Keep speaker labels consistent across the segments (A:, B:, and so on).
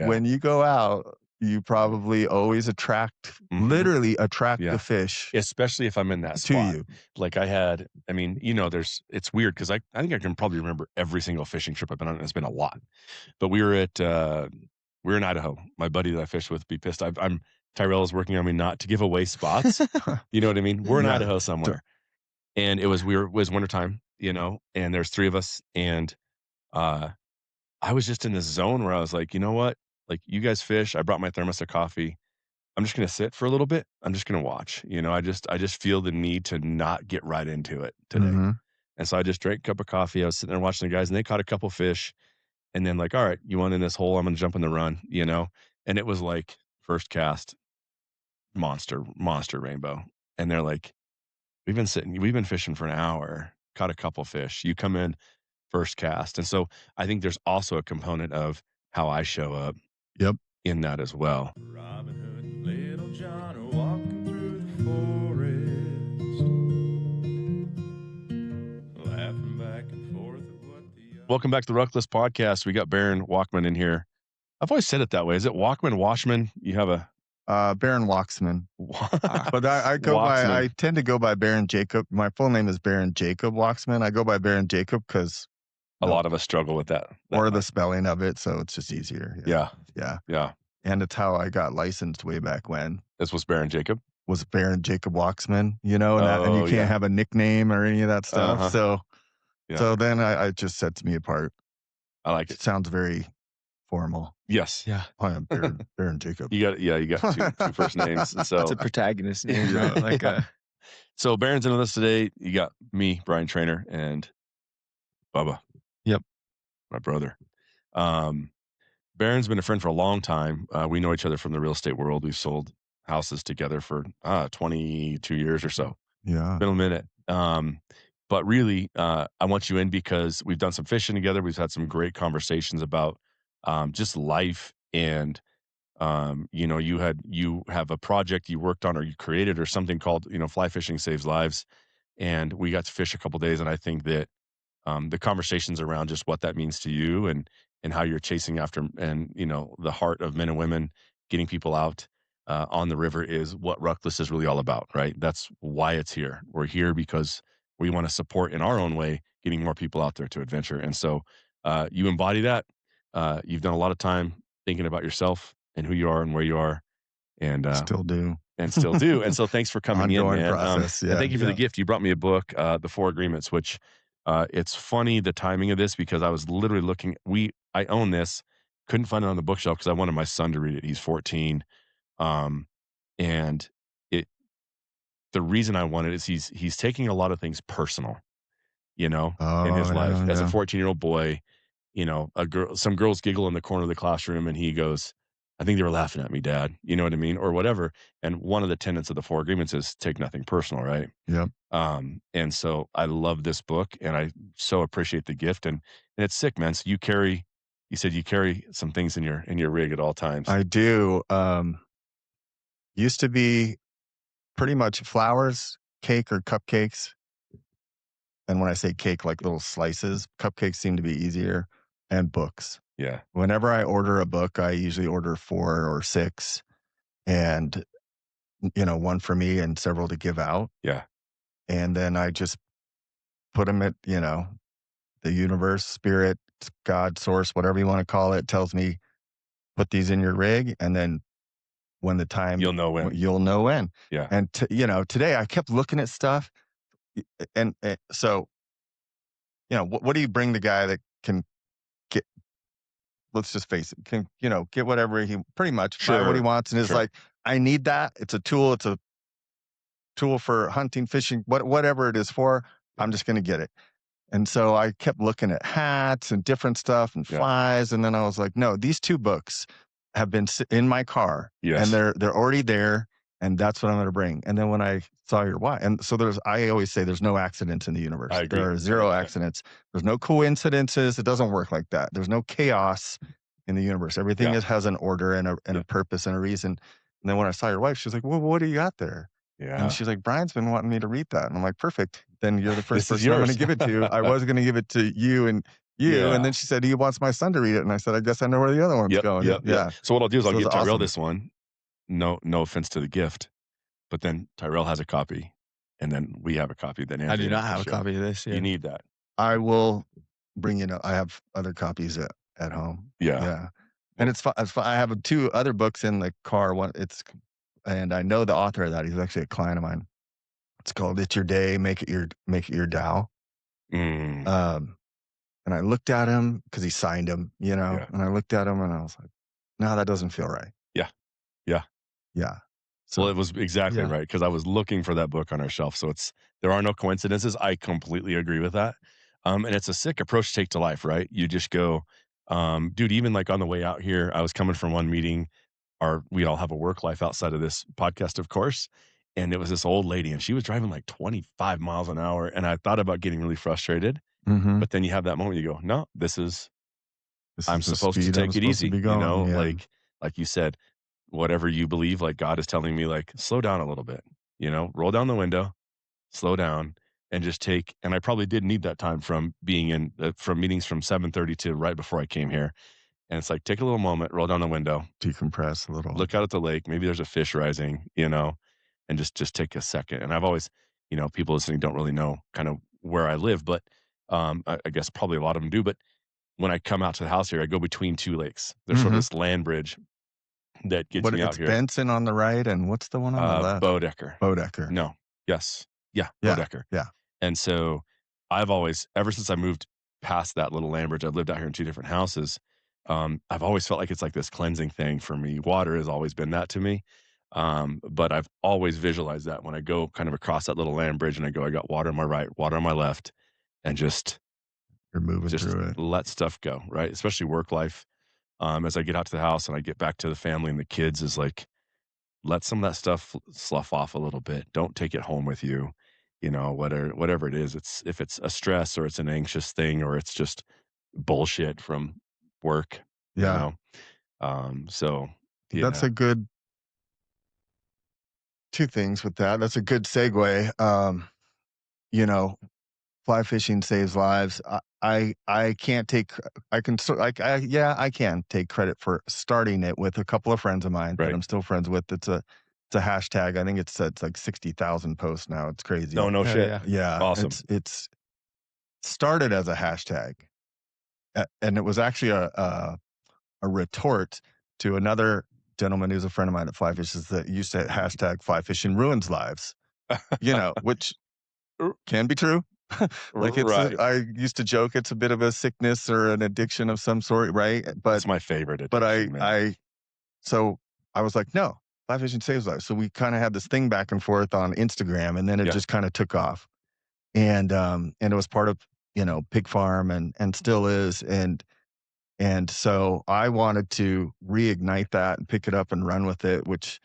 A: when you go out, you probably always literally attract the
B: Yeah.
A: fish
B: Especially if I'm in that
A: to
B: spot.
A: you.
B: Like I mean, it's weird because I think I can probably remember every single fishing trip I've been on. And it's been a lot. But we were in Idaho. My buddy that I fished with be pissed. Tyrel is working on me not to give away spots. You know what I mean? We're in
A: Yeah.
B: Idaho somewhere. And it was wintertime, and there's three of us. And I was just in this zone where I was like, you know what? Like, you guys fish. I brought my thermos of coffee. I'm just gonna sit for a little bit. I'm just gonna watch. I just feel the need to not get right into it today.
A: Mhm.
B: And so I just drank a cup of coffee. I was sitting there watching the guys, and they caught a couple fish. And then, like, all right, you want in this hole? I'm gonna jump in the run. And it was like first cast, monster rainbow. And they're like, we've been fishing for an hour, caught a couple fish. You come in first cast. And so I think there's also a component of how I show up
A: Yep.
B: in that as well.
C: Robin Hood and Little John are walking through the forest, laughing back and forth at what the
B: Welcome back to the Ruckless podcast. We got Berin Wachmann in here. I've always said it that way. Is it Wachmann? You have a
A: Berin Wachsmann. But I tend to go by Berin Jacob. My full name is Berin Jacob Wachsmann. I go by Berin Jacob because
B: a lot of us struggle with that.
A: Or the spelling of it, so it's just easier.
B: Yeah.
A: And it's how I got licensed way back when.
B: This was Berin Jacob?
A: Was Berin Jacob Wachsmann, and you can't have a nickname or any of that stuff. So then I just sets me apart.
B: I like it.
A: It sounds very formal.
B: Yes.
A: Yeah. Hi, I'm Berin Jacob.
B: You got two first names. So
D: it's a protagonist name, right?
B: So Beren's in with us today. You got me, Brian Trainer, and Bubba.
A: Yep.
B: My brother. Beren's been a friend for a long time. We know each other from the real estate world. We've sold houses together for 22 years or so.
A: Yeah.
B: Been a minute. But really, I want you in because we've done some fishing together. We've had some great conversations about just life. And you have a project you worked on or you created or something called Fly Fishing Saves Lives. And we got to fish a couple days. And I think that the conversations around just what that means to you and how you're chasing after and the heart of men and women, getting people out on the river is what Ruckless is really all about, right? That's why it's here. We're here because we want to support in our own way getting more people out there to adventure. And so you embody that. You've done a lot of time thinking about yourself and who you are and where you are, and
A: still do.
B: And so thanks for coming in, man.
A: Process,
B: and thank you for the gift. You brought me a book, The Four Agreements, which it's funny the timing of this because I was literally looking. I own this, couldn't find it on the bookshelf because I wanted my son to read it. He's 14, and the reason I wanted it is he's taking a lot of things personal, in his life as a 14-year-old boy. Some girls giggle in the corner of the classroom, and he goes, "I think they were laughing at me, Dad." You know what I mean, or whatever. And one of the tenets of the Four Agreements is take nothing personal, right?
A: Yep.
B: And so I love this book, and I so appreciate the gift. And it's sick, man. So you said you carry some things in your rig at all times.
A: I do. Used to be pretty much flowers, cake or cupcakes. And when I say cake, like little slices, cupcakes seem to be easier, and books.
B: Yeah.
A: Whenever I order a book, I usually order 4 or 6 and, one for me and several to give out.
B: Yeah.
A: And then I just put them at, the universe, spirit, God, source, whatever you want to call it, tells me, put these in your rig. And then when the time,
B: you'll know when.
A: Yeah. And, today I kept looking at stuff. And so, what do you bring the guy that can get, let's just face it, can, get whatever he pretty much buy what he wants. And it's like, I need that. It's a tool. It's a tool for hunting, fishing, whatever it is for, I'm just going to get it. And so I kept looking at hats and different stuff and flies. And then I was like, no, these 2 books have been in my car and they're already there. And that's what I'm going to bring. And then when I saw your why, and so I always say there's no accidents in the universe. There are 0 accidents. There's no coincidences. It doesn't work like that. There's no chaos in the universe. Everything has an order and a purpose and a reason. And then when I saw your wife, she's like, well, what do you got there?
B: Yeah.
A: And she's like, Brian's been wanting me to read that. And I'm like, perfect. Then you're the first person I'm going to give it to. I was going to give it to you and you. And
B: Yeah.
A: then she said, he wants my son to read it. And I said, I guess I know where the other one's
B: Yep,
A: going.
B: yep, yep.
A: Yeah.
B: So what I'll do is I'll
A: So it's
B: get Tyrell
A: awesome.
B: this one. No offense to the gift, but then Tyrell has a copy, and then we have a copy that
D: I
B: Andrew
D: do not
B: wants to
D: have a
B: show.
D: copy of this.
B: You
D: Yeah.
B: need that.
A: I will bring I have other copies at home.
B: Yeah.
A: Yeah. And it's fun. I have 2 other books in the car. And I know the author of that. He's actually a client of mine. It's called It's Your Day, Make It Your Tao.
B: Mm,
A: And I looked at him because he signed him,
B: yeah.
A: and I looked at him and I was like, no, that doesn't feel right.
B: Yeah. Yeah.
A: Yeah.
B: Well,
A: So
B: it was exactly
D: Yeah.
B: right because I was looking for that book on our shelf. So there are no coincidences. I completely agree with that. And it's a sick approach to take to life, right? You just go, dude, even like on the way out here, I was coming from one meeting. We all have a work life outside of this podcast, of course. And it was this old lady, and she was driving like 25 miles an hour. And I thought about getting really frustrated.
A: mhm.
B: But then you have that moment, you go, no,
A: This
B: I'm
A: is the
B: supposed to
A: speed I'm
B: take it
A: supposed to
B: easy.
A: be going. Yeah.
B: Like you said, whatever you believe, like God is telling me, like, slow down a little bit, roll down the window, slow down, and just take. And I probably did need that time from being from meetings from 7:30 to right before I came here. And it's like, take a little moment, roll down the window,
A: Decompress a little.
B: look out at the lake. Maybe there's a fish rising, and just take a second. And I've always, people listening don't really know kind of where I live, but I guess probably a lot of them do. But when I come out to the house here, I go between 2 lakes. There's sort of
A: Mhm.
B: this land bridge that gets me out
A: It's
B: here.
A: Benson on the right, and what's the one on the left?
B: Bodecker.
A: Bodecker.
B: No. Yes. Yeah,
A: Yeah.
B: Bodecker.
A: Yeah.
B: And so I've always, ever since I moved past that little land bridge, I've lived out here in 2 different houses. I've always felt like it's like this cleansing thing for me. Water has always been that to me. But I've always visualized that when I go kind of across that little land bridge and I got water on my right, water on my left, and just
A: You're moving through it.
B: let stuff go, right? Especially work life. As I get out to the house and I get back to the family and the kids, is like, let some of that stuff slough off a little bit. Don't take it home with you. Whatever it is. If it's a stress or it's an anxious thing or it's just bullshit from work, you
A: Yeah.
B: know. So
A: That's
B: yeah.
A: a good 2 things with that. That's a good segue. You know, fly fishing saves lives. I can't take I can so like I can take credit for starting it with a couple of friends of mine that
B: Right.
A: I'm still friends with. It's a hashtag. I think it's like 60,000 posts now. It's crazy.
B: No, no
D: Oh,
B: shit.
D: yeah.
A: Yeah,
B: Awesome.
A: it's started as a hashtag, and it was actually a retort to another gentleman who's a friend of mine at Fly Fishes that used to hashtag fly fishing ruins lives. Which can be true. Like
B: Right.
A: I used to joke it's a bit of a sickness or an addiction of some sort, right?
B: That's my favorite
A: But
B: addiction, man.
A: so I was like, no, fly fishing saves lives. So we kind of had this thing back and forth on Instagram, and then it
B: Yeah.
A: just kind of took off. And it was part of Pig Farm and still is. And so I wanted to reignite that and pick it up and run with it, which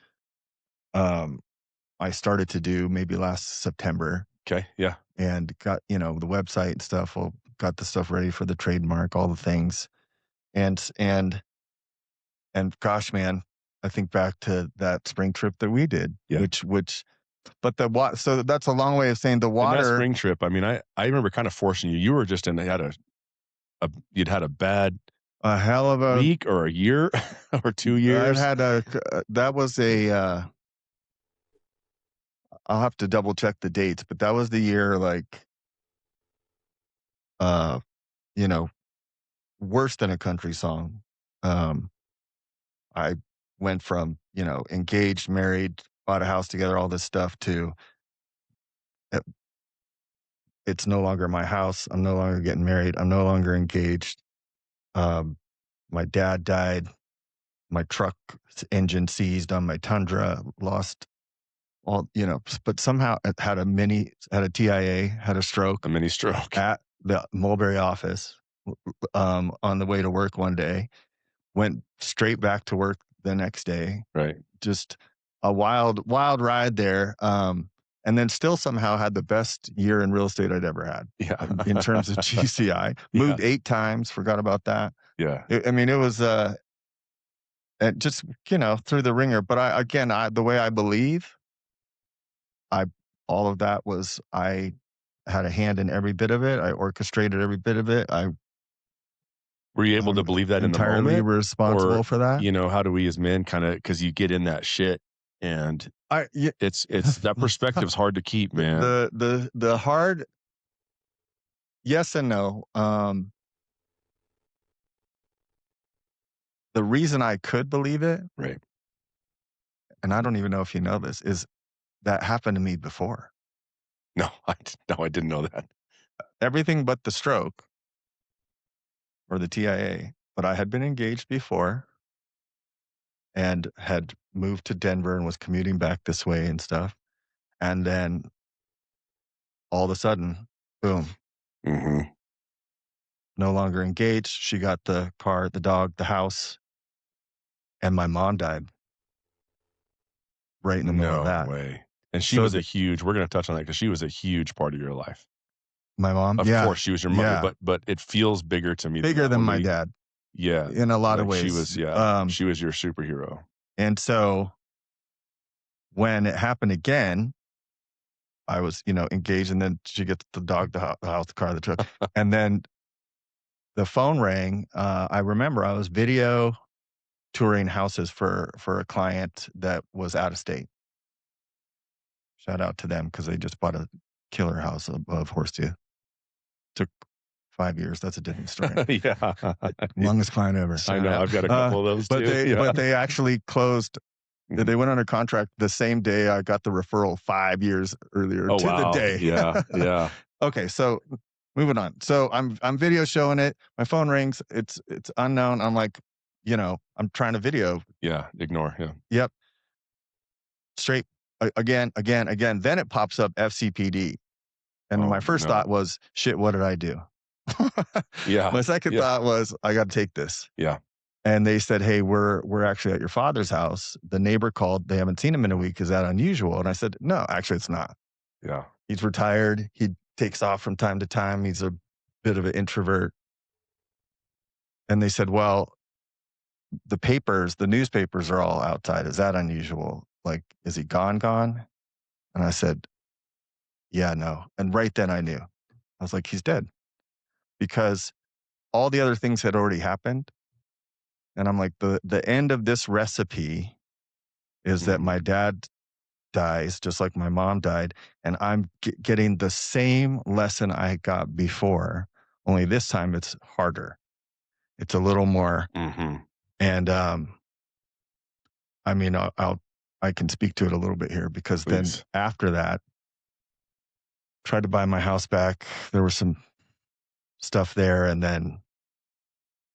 A: I started to do maybe last September.
B: Okay. Yeah.
A: And got the website and stuff. Well, got the stuff ready for the trademark, all the things, and gosh, man, I think back to that spring trip that we did,
B: Yeah.
A: but the water. So that's a long way of saying the
B: And that
A: water.
B: spring trip, I mean, I remember kind of forcing you. You were just you'd had a bad
A: A hell of a
B: week or a year or 2 years.
A: that was a. I'll have to double check the dates, but that was the year uh, you know, worse than a country song. Um, I went from, engaged, married, bought a house together, all this stuff to it, it's no longer my house. I'm no longer getting married. I'm no longer engaged. Um, my dad died. My truck engine seized on my Tundra, lost all, but somehow it had a TIA, had a stroke
B: A mini stroke.
A: at the Mulberry office on the way to work one day, went straight back to work the next day.
B: Right.
A: Just a wild, wild ride there. And then still somehow had the best year in real estate I'd ever had
B: Yeah.
A: in terms of GCI. Moved 8 times, forgot about that.
B: Yeah.
A: I mean, it was just, through the ringer. But the way I believe, all of that was, I had a hand in every bit of it. I orchestrated every bit of it.
B: Were you able to
A: I'm
B: believe that in the
A: entirely
B: moment?
A: responsible
B: Or,
A: for that.
B: how do we as men because you get in that shit and
A: I yeah,
B: it's that perspective's hard to keep, man.
A: the hard yes and no. The reason I could believe it,
B: Right.
A: and I don't even know if you know this, is that happened to me before.
B: No, no, I didn't know that.
A: Everything but the stroke or the TIA, but I had been engaged before and had moved to Denver and was commuting back this way and stuff. And then all of a sudden, boom,
B: Mhm.
A: no longer engaged. She got the car, the dog, the house, and my mom died right in the middle of
B: No
A: that.
B: way. And she
A: So
B: was we're gonna touch on that because she was a huge part of your life.
A: my mom,
B: Of
A: yeah,
B: course, she was your mother,
A: yeah,
B: but it feels bigger to me than
A: bigger
B: that
A: than
B: when
A: my dad
B: yeah,
A: in a lot of
B: like
A: ways.
B: she was your superhero.
A: And so when it happened again, I was, engaged, and then she gets the dog, the house, the car, the truck, and then the phone rang. I remember I was video touring houses for a client that was out of state. Shout out to them because they just bought a killer house above Horseshoe. Took 5 years. That's a different story.
B: Yeah.
A: Longest client ever.
B: I
A: Shout
B: know,
A: out.
B: I've got a couple of those
A: But
B: too,
A: they
B: yeah.
A: but they actually closed.
B: Mhm.
A: They went under contract the same day I got the referral 5 years earlier
B: Oh,
A: to the
B: wow.
A: day.
B: Yeah, yeah,
A: Okay, so moving on. So I'm video showing it. My phone rings. It's unknown. I'm like, I'm trying to video.
B: yeah, ignore, yeah.
A: Yep, straight again, again, again. Then it pops up FCPD, and
B: Oh,
A: my first
B: no.
A: thought was, shit, what did I do?
B: Yeah,
A: My second
B: yeah,
A: thought was, I got to take this.
B: yeah,
A: And they said, hey, we're actually at your father's house. The neighbor called. They haven't seen him in a week. Is that unusual? And I said, no, actually, it's not.
B: yeah.
A: He's retired. He takes off from time to time. He's a bit of an introvert. And they said, well, the newspapers are all outside. Is that unusual? Like, is he gone? And I said, yeah, no. And right then I knew. I was like, he's dead, because all the other things had already happened. And I'm like, the end of this recipe is that
B: Mhm.
A: my dad dies just like my mom died. And I'm getting the same lesson I got before, only this time it's harder. It's a little more.
B: Mhm.
A: And I mean, I can speak to it a little bit here, because then
B: Please.
A: after that, tried to buy my house back. There was some stuff there, and then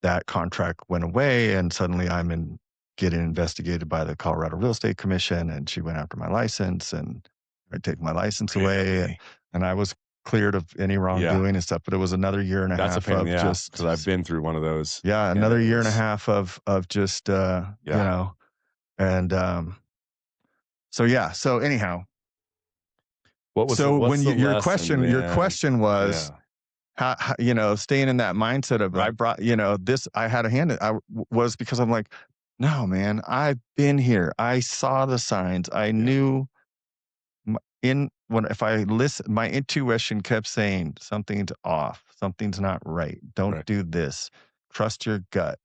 A: that contract went away, and suddenly getting investigated by the Colorado Real Estate Commission, and she went after my license and tried to take my license away,
B: Really?
A: and I was cleared of any
B: Yeah.
A: wrongdoing and stuff. But it was another year and a
B: That's a
A: half
B: pain in
A: of
B: the ass
A: just
B: because I've been through one of those.
A: yeah,
B: And
A: another year and a
B: it's
A: half of just
B: yeah.
A: and so yeah. So anyhow, so when
B: what's the lesson,
A: your
B: man?
A: question was,
B: Yeah,
A: how staying in that mindset of, I
B: right,
A: brought, this, I had a hand in, was because I'm like, no, man, I've been here. I saw the signs. I
B: yeah,
A: knew if I listen, my intuition kept saying something's off, something's not right. Don't
B: right,
A: do this. Trust your gut.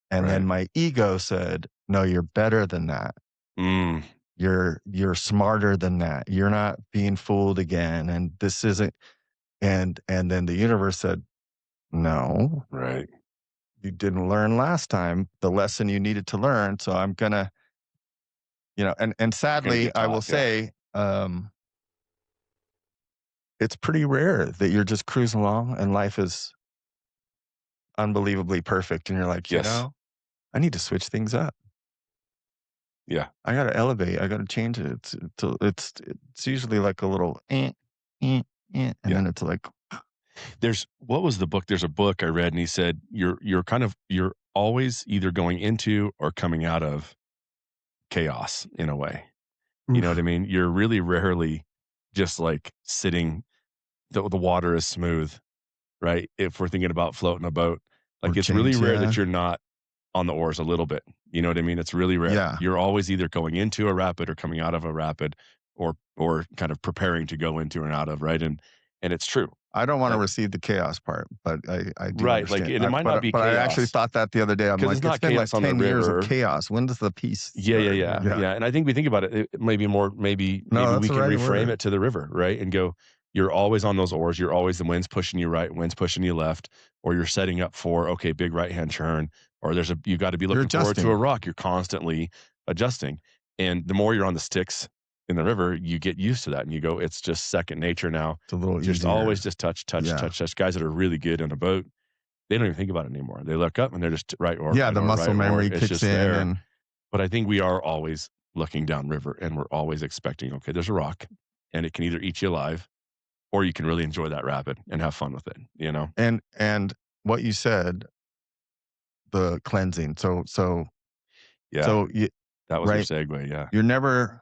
A: And then
B: right.
A: my ego said, no, you're better than that.
B: Mm,
A: You're smarter than that. You're not being fooled again. And this isn't, and then the universe said, no,
B: right.
A: you didn't learn last time the lesson you needed to learn. So I'm gonna, and
B: You're gonna
A: sadly,
B: get
A: I will
B: taught, yeah.
A: say, it's pretty rare that you're just cruising along and life is unbelievably perfect, and you're like,
B: Yes.
A: I need to switch things up.
B: Yeah.
A: I got to elevate. I got to change it. It's usually like a little, and
B: Yeah.
A: then it's like,
B: What was the book? There's a book I read and he said, you're always either going into or coming out of chaos in a way. You know what I
A: oof,
B: mean? You're really rarely just like sitting, the water is smooth, right? If we're thinking about floating a boat,
A: or
B: like it's really
A: change,
B: rare that
A: yeah,
B: you're not on the oars a little bit. You know what I mean? It's really rare.
A: yeah.
B: You're always either going into a rapid or coming out of a rapid, or kind of preparing to go into and out of, right? And it's true.
A: I don't want to
B: Like
A: receive the chaos part, but I do
B: right, like,
A: understand.
B: and it might not be
A: But I actually
B: chaos
A: thought that the other day. I'm
B: because
A: like,
B: it's
A: it's
B: not
A: been like
B: chaos on the
A: 10 years of
B: river.
A: chaos. When does the peace
B: Yeah, yeah,
A: start?
B: yeah,
A: Yeah.
B: yeah, and I think we think about it, maybe more
A: No,
B: maybe
A: that's
B: we
A: the
B: can
A: right
B: reframe
A: word.
B: it to the river, right? And go, you're always on those oars, you're always the wind's pushing you right, wind's pushing you left, or you're setting up for, okay, big right-hand turn, or you gotta be
A: You're
B: looking forward to a
A: adjusting.
B: rock, you're constantly adjusting, and the more you're on the sticks in the river, you get used to that, and you go, it's just second nature now.
A: It's a little
B: Just always
A: easier.
B: just touch, touch,
A: Yeah.
B: touch, touch. Guys that are really good in a boat, they don't even think about it anymore. They look up and they're just right oar,
A: Yeah.
B: right
A: The
B: oar,
A: muscle
B: right oar.
A: memory
B: It's
A: kicks
B: just
A: in,
B: there.
A: and
B: But I think we are always looking downriver and we're always expecting, okay, there's a rock and it can either eat you alive or you can really enjoy that rapid and have fun with it, you know?
A: and what you said, the cleansing.
B: Yeah,
A: So you,
B: that was your
A: right.
B: segue. Yeah.
A: You're never.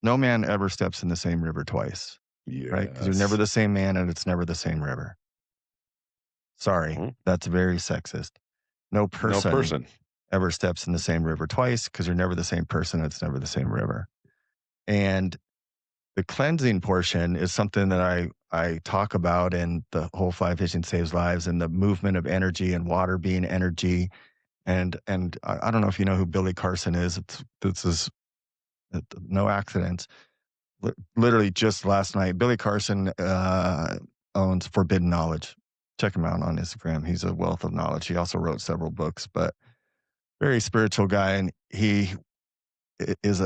A: No man ever steps in the same river twice, right? Because you're never
B: Yes.
A: the same man, and it's never the same river. Sorry,
B: Mhm.
A: that's very sexist. No
B: No
A: person
B: person.
A: ever steps in the same river twice because you're never the same person. It's never the same river. And the cleansing portion is something that I talk about in the whole Fly Fishing Saves Lives and the movement of energy and water being energy. And I don't know if you know who Billy Carson is. This is no accidents. Literally just last night, Billy Carson owns Forbidden Knowledge. Check him out on Instagram. He's a wealth of knowledge. He also wrote several books, but very spiritual guy, and he is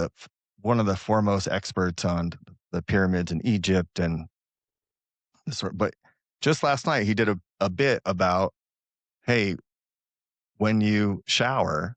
A: one of the foremost experts on the pyramids in Egypt and this sort. But just last night, he did a bit about, hey, when you shower,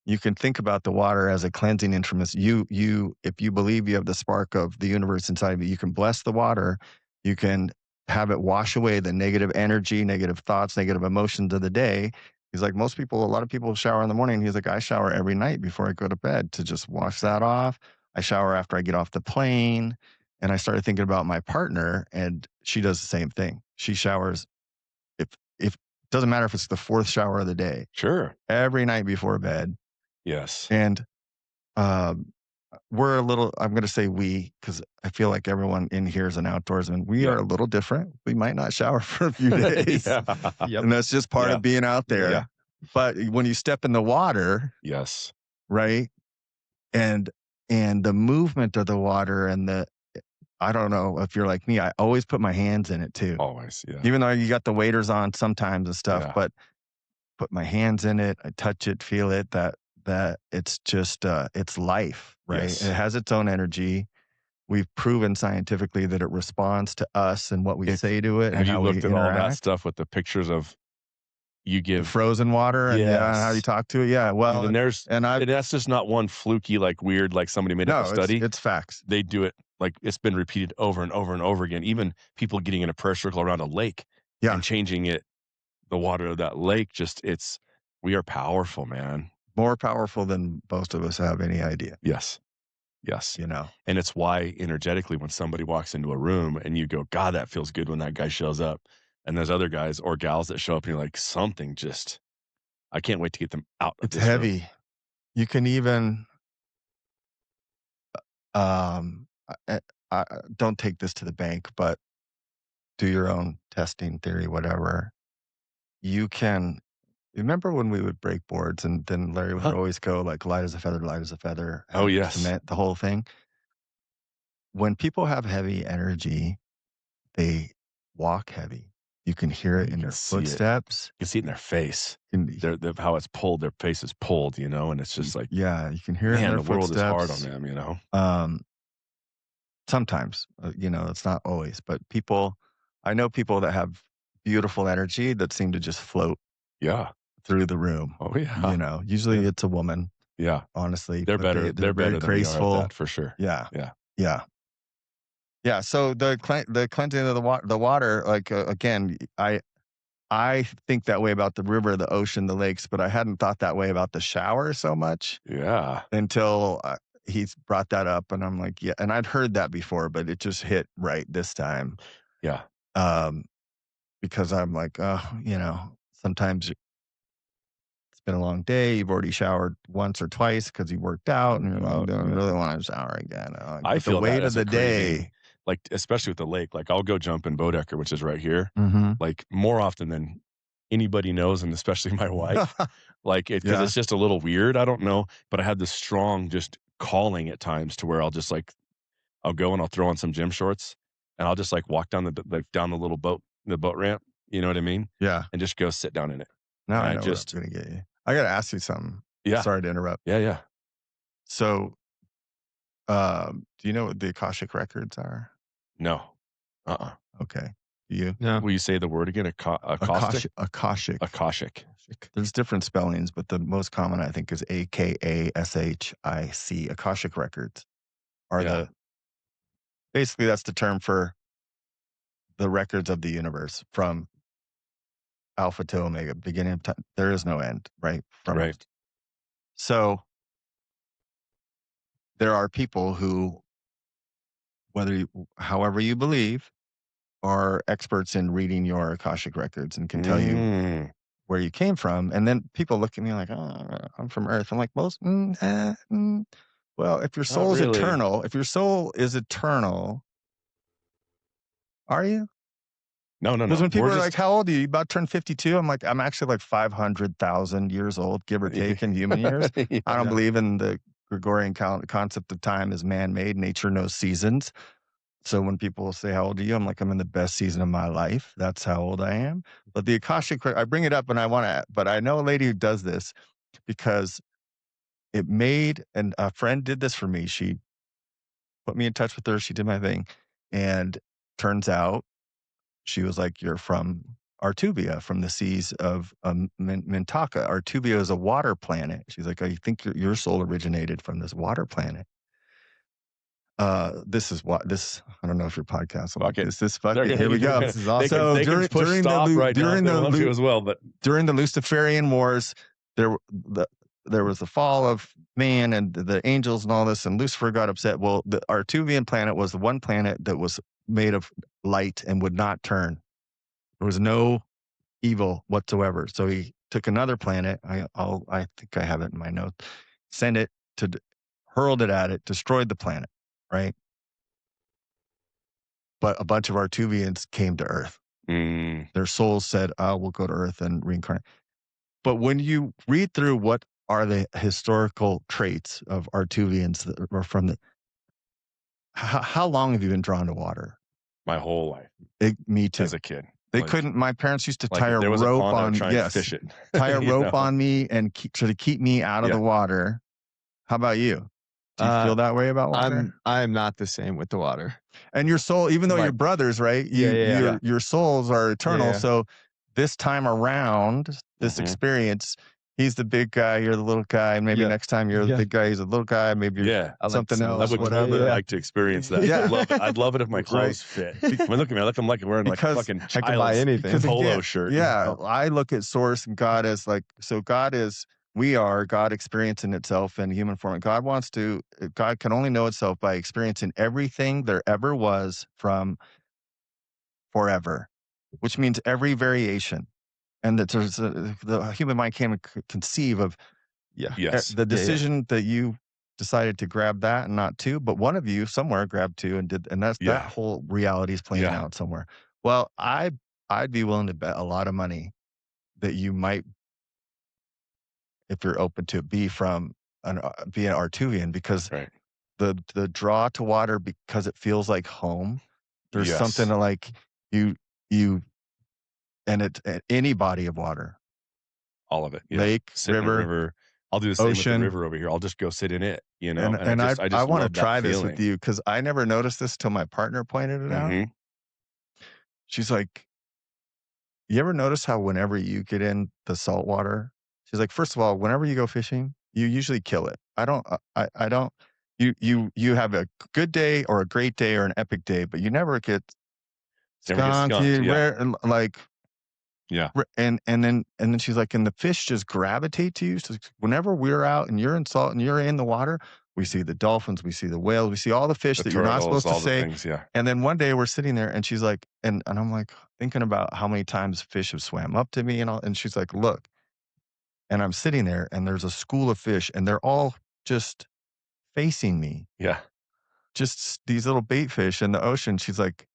A: you can think about the water as a cleansing instrument. If you believe you have the spark of the universe inside of you, you can bless the water. You can have it wash away the negative energy, negative thoughts, negative emotions of the day. He's like, a lot of people shower in the morning. He's like, I shower every night before I go to bed to just wash that off. I shower after I get off the plane. And I started thinking about my partner, and she does the same thing. She showers if doesn't matter if it's the fourth shower of the day,
B: Sure.
A: every night before bed.
B: Yes.
A: And um, we're a little, I'm going to say we, because I feel like everyone in here is an outdoorsman. We are
B: Yeah.
A: a little different. We might not shower for a few days.
B: Yeah.
D: Yep.
A: And that's just part
B: Yeah.
A: of being out there.
B: Yeah.
A: But when you step in the water,
B: Yes.
A: right? And the movement of the water I don't know if you're like me, I always put my hands in it too.
B: Always. Yeah.
A: Even though you got the waders on sometimes and stuff,
B: Yeah.
A: but put my hands in it, I touch it, feel it, that it's just it's life, right?
B: Yes.
A: It has its own energy. We've proven scientifically that it responds to us and what we say to it and
B: Have you
A: how we
B: looked at all that
A: interact.
B: stuff with the pictures of you
A: The
B: give
A: frozen water and and how you
B: yes.
A: talk to it. Yeah.
B: And then
A: And
B: that's just not one fluky, like weird, like somebody made up a
A: no,
B: study.
A: it's facts.
B: They do it like it's been repeated over and over and over again. Even people getting in a prayer circle around a lake
A: Yeah.
B: and changing it, the water of that lake, we are powerful, man.
A: More powerful than most of us have any idea,
B: Yes. Yes.
A: you know.
B: And it's why energetically when somebody walks into a room and you go, God, that feels good when that guy shows up. And there's other guys or gals that show up and you're like, something just, I can't wait to get them out of
A: It's
B: this room.
A: heavy. You can even um I don't take this to the bank, but do your own testing theory, whatever. You can remember when we would break boards and then Larry would
B: Huh.
A: always go like light as a feather, light as a feather,
B: Oh,
A: heavy as
B: yes.
A: cement, the whole thing. When people have heavy energy, they walk heavy. You can hear it
B: You
A: in
B: can
A: their
B: see it.
A: footsteps.
B: You can see it in their face.
A: You
B: How it's pulled, their face is pulled, and it's just like,
A: yeah, you can hear it in
B: man,
A: their
B: the world is hard on
A: footsteps.
B: them.
A: Sometimes, it's not always, but I know people that have beautiful energy that seem to just float
B: Yeah.
A: through the room.
B: Oh, yeah.
A: Usually
B: Yeah.
A: it's a woman,
B: Yeah.
A: honestly,
B: They're
A: but
B: better.
A: they're
B: They're
A: very
B: better than we are at
A: graceful.
B: that for sure.
A: Yeah,
B: Yeah.
A: yeah, yeah. So the cleansing of the water, like again, I think that way about the river, the ocean, the lakes, but I hadn't thought that way about the shower so much
B: Yeah.
A: until he's brought that up, and I'm like, yeah, and I'd heard that before, but it just hit right this time.
B: Yeah.
A: Um, because I'm like, sometimes it's been a long day. You've already showered once or twice because you worked out, and you're like,
B: Oh,
A: do I
B: yeah.
A: really want to shower again?
B: I
A: But the
B: feel that
A: weight of
B: as a
A: the
B: craving.
A: day,
B: like, especially with the lake, like, I'll go jump in Bodecker, which is right here,
A: Mhm.
B: like, more often than anybody knows, and especially my wife, like, because
A: Yeah.
B: it's just a little weird, I don't know, but I have this strong just calling at times to where I'll just, like, I'll go and I'll throw on some gym shorts, and I'll just, like, walk down down the little the boat ramp, you know what I mean?
A: Yeah.
B: And just go sit down in it.
A: Now
B: And
A: I
B: I
A: know what
B: just
A: I'm gonna get you. I gotta ask you something.
B: yeah,
A: Sorry to interrupt.
B: yeah.
A: So, do you know what the Akashic records are?
B: No. Uh-uh.
A: Okay. Do you?
D: No.
B: Will you say the word again? Acoustic?
A: Akashic.
B: Akashic.
A: There's different spellings, but the most common I think is Akashic. Akashic records are
B: Yeah.
A: basically that's the term for the records of the universe from alpha to omega, beginning of time. There is no end, right?
B: Right.
A: So there are people who, however you believe, are experts in reading your Akashic records and can tell you
B: Mm.
A: where you came from. And then people look at me like, oh, I'm from Earth. I'm like, well, if your
B: Not
A: soul is
B: really.
A: eternal, are you?
B: No.
A: Because when people
B: We're
A: are like,
B: just
A: how old are you? You about turn 52? I'm like, I'm actually like 500,000 years old, give or take in human years. I don't
D: Yeah.
A: believe in the Gregorian concept of time is man-made. Nature knows seasons. So when people say, how old are you? I'm like, I'm in the best season of my life. That's how old I am. But the Akashic, I bring it up and but I know a lady who does this because and a friend did this for me. She put me in touch with her. She did my thing. And turns out she was like, you're from Artuvia, from the seas of Mintaka. Artuvia is a water planet. She's like, I think your soul originated from this water planet. This is what this. I don't know if your podcast will like
B: fuck it.
A: this. This fuck it. Here we go.
D: This is awesome.
A: So
B: They can push
A: during
B: stop right now if they want to as well, but
A: during the Luciferian Wars, there was the fall of man and the angels and all this, and Lucifer got upset. Well, the Artuvian planet was the one planet that was made of light and would not turn. There was no evil whatsoever. So he took another planet. I think I have it in my notes. Sent it hurled it at it, destroyed the planet. Right. But a bunch of Artuvians came to Earth. Their souls said, oh, we'll go to Earth and reincarnate. But when you read through what are the historical traits of Artuvians that are from how long have you been drawn to water?
B: my whole life
A: Me too.
B: as a kid.
A: They
B: Like,
A: couldn't. My parents used to
B: like
A: tie
B: if
A: a
B: there was a
A: rope
B: pond, I would
A: on.
B: try and
A: Yes,
B: fish it.
A: tie a
B: You
A: rope
B: know?
A: on me and to keep me out of
B: Yeah.
A: the water. How about you? Do you feel that way about water?
D: I'm not the same with the water.
A: And your soul, even though
D: Like-
A: you're brothers, right?
D: Yeah.
A: Your souls are eternal.
D: Yeah.
A: So this time around, this experience, he's the big guy, you're the little guy. Maybe
D: Yeah.
A: next time you're the big guy, he's a little guy. Maybe you're
B: Yeah.
D: I like
A: something
D: some
A: else.
B: I would
A: whatever.
B: really like to experience that.
A: Yeah.
B: I'd love it if my clothes fit. I mean, look at me. I look, I'm like wearing like
A: Because
B: fucking
D: I can buy
B: child's
D: anything.
B: polo
A: again,
B: shirt. you
A: Yeah,
B: know?
A: I look at source and God as like, so we are God experiencing itself in human form. God can only know itself by experiencing everything there ever was from forever, which means every variation. And that the human mind can't conceive of
B: Yes.
A: the decision that you decided to grab that and not two, but one of you somewhere grabbed two and did, and that whole reality is playing out somewhere. Well, I'd be willing to bet a lot of money that you might, if you're open to it, be an Artuvian, because
B: Right.
A: the draw to water, because it feels like home. There's
B: Yes.
A: something like you and any body of water,
B: All of it. Yeah.
A: lake,
B: Sit in a river. I'll do the same with
A: ocean.
B: the river over here. I'll just go sit in it, you know.
A: And
B: I just
A: I want to
B: love that
A: try this
B: feeling.
A: with you because I never noticed this till my partner pointed it out.
B: Mhm.
A: She's like, you ever notice how whenever you get in the salt water, she's like, first of all, whenever you go fishing, you usually kill it. I don't, you have a good day or a great day or an epic day, but you never get
B: Never get
A: skunked.
B: skunked, yeah.
A: Like,
B: Yeah.
A: and then she's like, and the fish just gravitate to you. So whenever we're out and you're in salt and you're in the water, we see the dolphins, we see the whales, we see all the fish
B: The
A: that you're not
B: turtles,
A: supposed to
B: all the
A: say.
B: things, yeah.
A: And then one day we're sitting there and she's like, and I'm like thinking about how many times fish have swam up to me and all, and she's like, look, and I'm sitting there and there's a school of fish and they're all just facing me.
B: Yeah.
A: just these little bait fish in the ocean. She's like,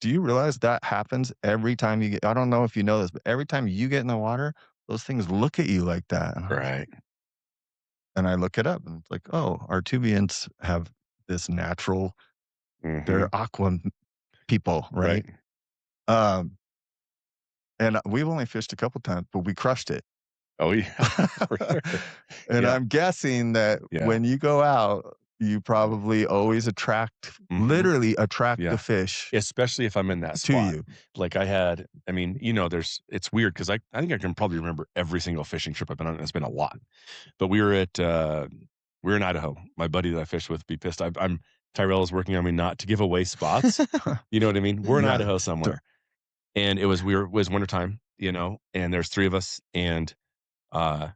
A: "Do you realize that happens every time you get" I don't know if you know this, but every time you get in the water, those things look at you like that. And I was
B: Right.
A: and I look it up and it's like, "Oh, our tubians have this natural
B: Mhm.
A: they're people,
B: Right.
A: right?" Um, and we've only fished a couple times, but we crushed it.
B: Oh, yeah, for sure.
A: And
B: Yeah,
A: I'm guessing that
B: yeah.
A: when you go out, you probably always attract
B: Mhm.
A: literally attract the
B: Yeah.
A: fish
B: Especially if I'm in that
A: to
B: spot.
A: you.
B: Like I mean, there's it's weird because I think I can probably remember every single fishing trip I've been on, and it's been a lot. But we were in Idaho. My buddy that I fished with be pissed. I'm Tyrell is working on me not to give away spots. You know what I mean? We're in
A: Yeah.
B: Idaho
A: D
B: somewhere, and it was wintertime, and there's 3 of us, and, uh,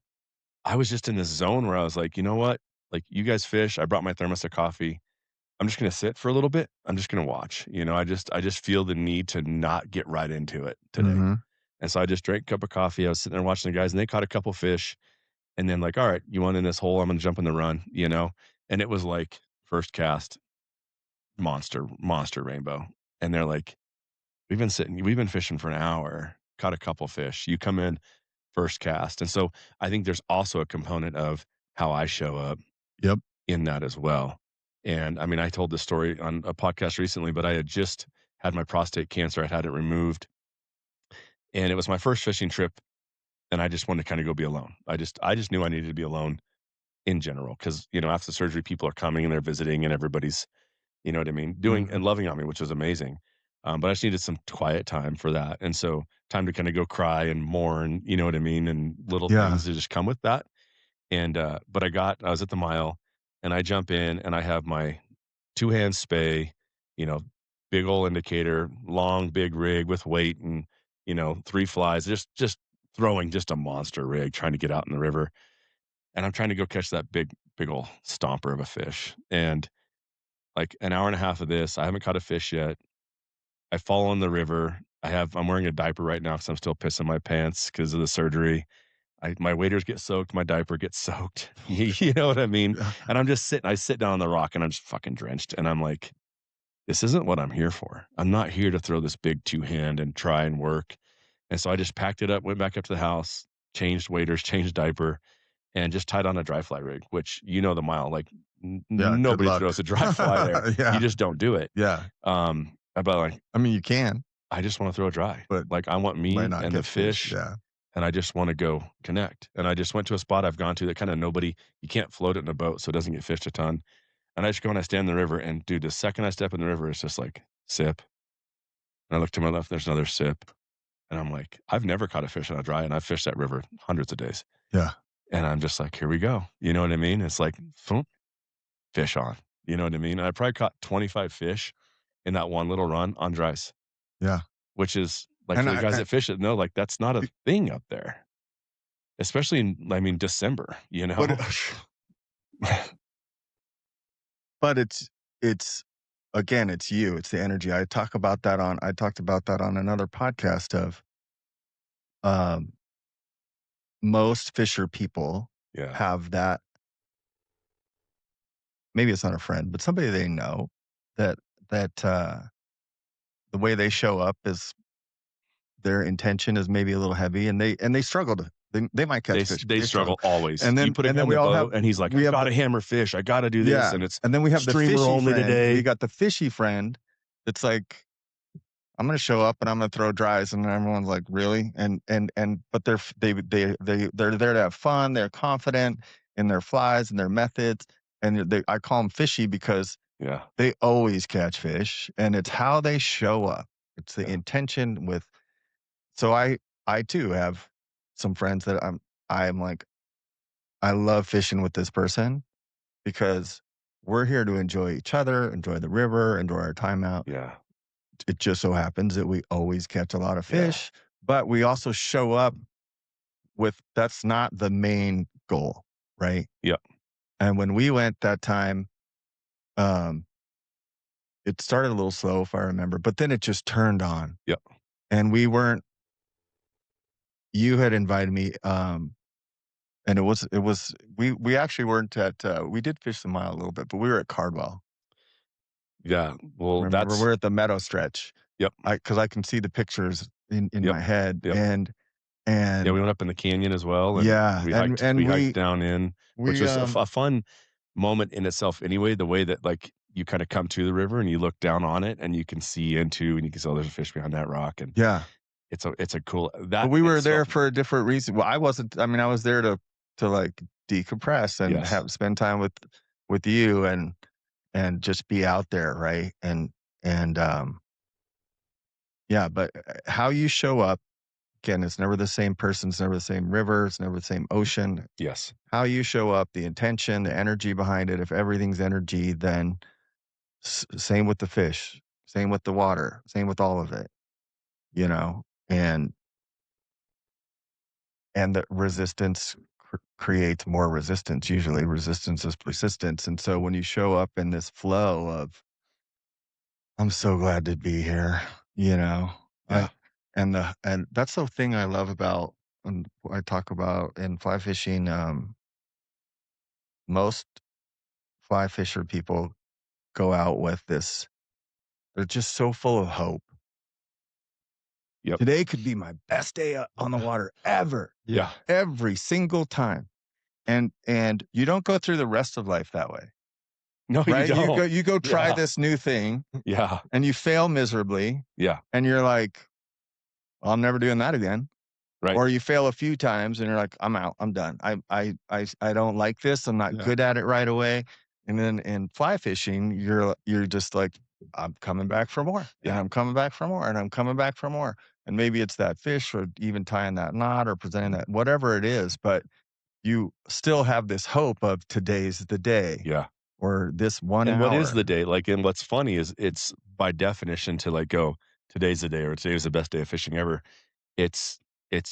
B: I was just in this zone where I was like, "You know what? Like, you guys fish, I brought my thermos of coffee. I'm just gonna sit for a little bit. I'm just gonna watch." I just feel the need to not get right into it today.
A: Mhm.
B: And so I just drank a cup of coffee. I was sitting there watching the guys, and they caught a couple fish, and then like, "All right, you want in this hole? I'm gonna jump in the run," you know? And it was like, first cast, monster rainbow. And they're like, we've been fishing for an hour, caught a couple fish. You come in first cast." And so I think there's also a component of how I show up
A: Yep.
B: in that as well. And I mean, I told this story on a podcast recently, but I had just had my prostate cancer. I'd had it removed, and it was my first fishing trip, and I just wanted to kind of go be alone. I just knew I needed to be alone in general because after the surgery, people are coming and they're visiting, and everybody's, you know what I mean, doing and
A: Mhm.
B: loving on me, which was amazing. But I just needed some quiet time for that, and so time to kind of go cry and mourn, you know what I mean, and little
A: Yeah.
B: things that just come with that. And but I was at the mile, and I jump in, and I have my two-hand spay, you know, big old indicator, long, big rig with weight and, 3 flies, just throwing just a monster rig, trying to get out in the river, and I'm trying to go catch that big old stomper of a fish, and, like, an hour and a half of this, I haven't caught a fish yet. I fall in the river. I'm wearing a diaper right now because 'cause I'm still pissing my pants because of the surgery. My waders get soaked, my diaper gets soaked. You know what I mean?
A: Yeah.
B: And I sit down on the rock, and I'm just fucking drenched, and I'm like, this isn't what I'm here for. I'm not here to throw this big two-hand and try and work. And so I just packed it up, went back up to the house, changed waders, changed diaper, and just tied on a dry fly rig, which the mile, like
A: Yeah, good
B: nobody
A: luck.
B: throws a dry fly there. You
A: Yeah.
B: just don't do it.
A: Yeah.
B: But like
A: I mean, you can,
B: I just want to throw a dry.
A: but
B: Like I want
A: you might
B: me
A: not
B: and the
A: catch fish.
B: fish,
A: Yeah.
B: and I just want to go connect. And I just went to a spot I've gone to that kind of nobody, you can't float it in a boat, so it doesn't get fished a ton. And I just go and I stand in the river, and dude, the second I step in the river, it's just like sip. And I look to my left, there's another sip. And I'm like, I've never caught a fish on a dry, and I've fished that river hundreds of days.
A: Yeah.
B: And I'm just like, here we go. You know what I mean? It's like, thump, fish on. You know what I mean? And I probably caught 25 fish in that one little run on dries,
A: Yeah.
B: which is like
A: And
B: for the guys
A: I
B: that fish it, know, like that's not a
A: be
B: thing up there, especially in, I mean, December, you
A: but
B: know?
A: but it's again, it's you, it's the energy. I talked about that on another podcast of, um, most fisher people
B: Yeah.
A: have that maybe it's not a friend, but somebody they know that the way they show up is their intention is maybe a little heavy and they struggle to they might catch fish, but
B: They
A: they struggle.
B: struggle always.
A: And
B: You put a guy
A: then
B: in
A: we
B: the
A: all have
B: boat, and he's like, "I
A: we have
B: gotta
A: the
B: hammer fish. I gotta do this,"
A: yeah,
B: and it's
A: and then we have the
B: streamer
A: fishy
B: only
A: friend. We
B: today.
A: got the fishy friend that's like, "I'm gonna show up and I'm gonna throw dries," and everyone's like, "Really?" And but they're there to have fun, they're confident in their flies and their methods, and I call them fishy because
B: Yeah,
A: they always catch fish, and it's how they show up. It's the
B: yeah,
A: intention with so I too have some friends that I'm like, I love fishing with this person because we're here to enjoy each other, enjoy the river, enjoy our time out.
B: yeah,
A: It just so happens that we always catch a lot of
B: yeah,
A: fish, but we also show up with that's not the main goal, right?
B: yep,
A: And when we went that time, um, it started a little slow if I remember, but then it just turned on.
B: yep.
A: And we weren't you had invited me, and it was we actually weren't at, we did fish the mile a little bit, but we were at Cardwell.
B: Yeah. Well,
A: Remember,
B: that's
A: we're at the meadow stretch.
B: yep.
A: Because I can see the pictures in
B: Yep.
A: my head,
B: Yep. Yeah, we
A: and
B: went up in the canyon as well, and
A: yeah,
B: we
A: and
B: hiked down in, which
A: we
B: was a fun moment in itself anyway, the way that, like, you kinda come to the river and you look down on it and you can see into and you can see, "Oh, there's a fish behind that rock," and
A: yeah.
B: it's a cool
A: But
B: that
A: we
B: in
A: were
B: itself
A: there for a different reason. Well, I wasn't. I mean, I was there to like decompress and
B: yes.
A: have spend time with you and just be out there, right? And yeah, but how you show up again, it's never the same person, it's never the same river, it's never the same ocean.
B: Yes.
A: How you show up, the intention, the energy behind it. If everything's energy, then same with the fish, same with the water, same with all of it, you know. And the resistance creates more resistance. Usually, resistance is persistence. And so, when you show up in this flow of "I'm so glad to be here," you know,
B: Yeah.
A: I and that's the thing I love about when I talk about in fly fishing. Most fly fisher people go out with this. They're just so full of hope.
B: Yep.
A: Today could be my best day on the water ever,
B: Yeah.
A: every single time. And you don't go through the rest of life that way.
B: No, you
A: Right?
B: don't.
A: You go try
B: Yeah.
A: this new thing
B: Yeah.
A: and you fail miserably
B: Yeah.
A: and you're like, "Well, I'm never doing that again."
B: Right.
A: Or you fail a few times and you're like, "I'm out. I'm done. I don't like this. I'm not
D: Yeah.
A: good at it right away." And then in fly fishing, you're just like, "I'm coming back for more. And
B: Yeah.
A: I'm coming back for more. And I'm coming back for more." And maybe it's that fish or even tying that knot or presenting that, whatever it is, but you still have this hope of today's the day
B: Yeah.
A: or this 1
B: And what is
A: hour.
B: the day? Like, and what's funny is it's by definition to like go, today's the day or today's the best day of fishing ever. It's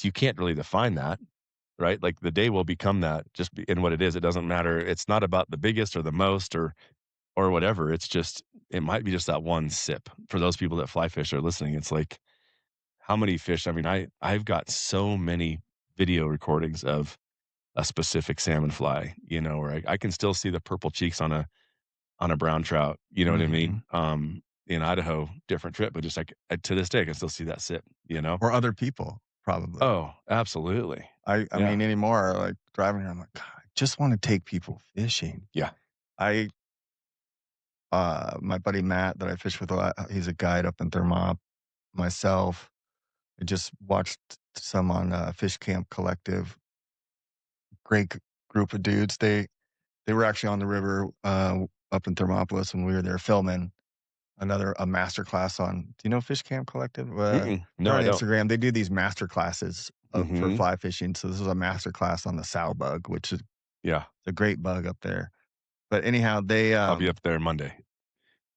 B: you can't really define that, right? Like the day will become that just in what it is. It doesn't matter. It's not about the biggest or the most or whatever. It's just it might be just that one sip. For those people that fly fish are listening, it's like how many fish? I mean, I've got so many video recordings of a specific salmon fly, where I can still see the purple cheeks on a brown trout, you know what I mean?
A: Mhm.
B: In Idaho, different trip, but just like to this day, I can still see that sip, you know?
A: Or other people, probably.
B: Oh, absolutely.
A: I
B: Yeah.
A: mean, anymore, like, driving here, I'm like, "God, I just wanna take people fishing."
B: Yeah.
A: I my buddy Matt that I fish with a lot, he's a guide up in Thermop. Myself, I just watched some on, Fish Camp Collective. Great group of dudes. They were actually on the river, up in Thermopolis when we were there filming a master class on do you know Fish Camp Collective?
B: Mm-mm. No,
A: They're
B: I
A: on
B: don't.
A: Instagram. They do these master classes for
B: Mhm.
A: fly fishing. So this was a master class on the sow bug, which is
B: Yeah.
A: a great bug up there. But anyhow, they
B: I'll be up there Monday.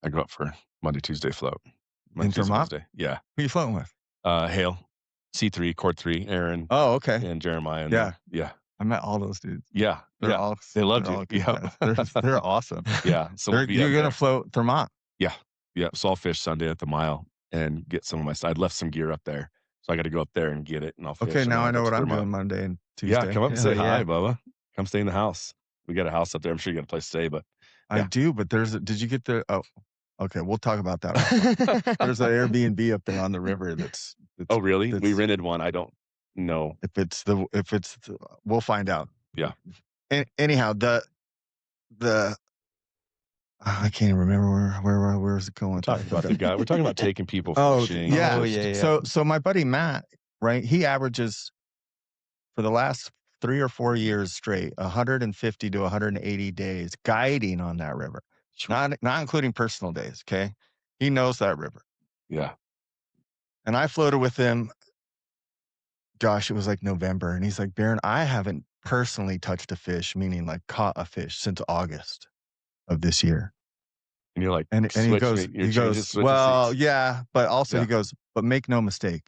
B: I go up for Monday, Tuesday float.
A: in
B: Monday, Tuesday,
A: Thermop?
B: Wednesday. Yeah.
A: Who you floating with?
B: Hale, C3, Cord 3, Aaron,
A: Oh, okay.
B: and Jeremiah and
A: Yeah,
B: them. Yeah.
A: I met all those dudes.
B: Yeah.
A: They're
B: Yeah.
A: all
B: They
A: they're
B: loved you.
A: all good
B: Yep.
A: guys. They're awesome.
B: Yeah. So we'll be
A: You're
B: up
A: gonna
B: there.
A: float Thermop.
B: Yeah. Yeah. So I'll fish Sunday at the mile and get some of my I'd left some gear up there. So I got to go up there and get it and I'll
A: Okay,
B: fish and
A: now
B: then
A: I
B: I'll go
A: know
B: to
A: what I'm
B: Thermont.
A: doing Monday and
B: Yeah,
A: Tuesday.
B: come up and
D: Hell
B: say hi,
D: yeah.
B: Bubba. Come stay in the house. We got a house up there. I'm sure you got a place to stay, but
A: I
B: yeah.
A: do, but did you get the okay, we'll talk about that offline. There's an Airbnb up there on the river
B: Oh, really? We
A: that's
B: rented one. I don't know.
A: if it's we'll find out.
B: Yeah.
A: Anyhow, the I can't even remember where was it going with
B: Talking about the
A: that.
B: guy. We're talking about taking people
A: Oh,
B: fishing.
A: yeah.
D: Oh,
B: Just
D: yeah, yeah.
A: So my buddy Matt, right? He averages for the last 3 or 4 years straight, 150 to 180 days guiding on that river. Not including personal days, okay? He knows that river.
B: yeah.
A: And I floated with him, gosh, it was like November, and he's like, "Berin, I haven't personally touched a fish, meaning like caught a fish since August of this year."
B: And you're like
A: And
B: switching you're changing switching
A: "Well,
B: seats.
A: yeah, but also," he
B: Yeah.
A: goes, "but make no mistake,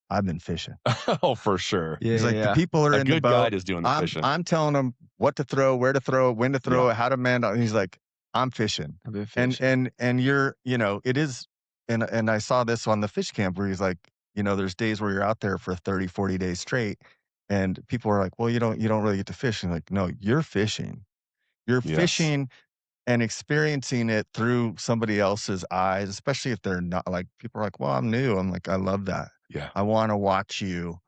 A: I've been fishing."
B: Oh, for sure.
D: Yeah,
A: He's like, "The
D: yeah.
A: people are
B: A
A: in the
B: good
A: boat.
B: guide is doing the fishing.
A: I'm telling them what to throw, where to throw it, when to throw
B: Yeah.
A: it, how to mend." And he's like, "I'm fishing."
D: I've been
A: And
D: fishing.
A: and you're, it is, and I saw this on the fish camp where he's like, there's days where you're out there for 30, 40 days straight, and people are like, "Well, you don't really get to fish." And like, "No, you're fishing. You're
B: Yes.
A: fishing and experiencing it through somebody else's eyes, especially if they're not like people are like, well, I'm new. I'm like, I love that.
B: Yeah.
A: I want to watch you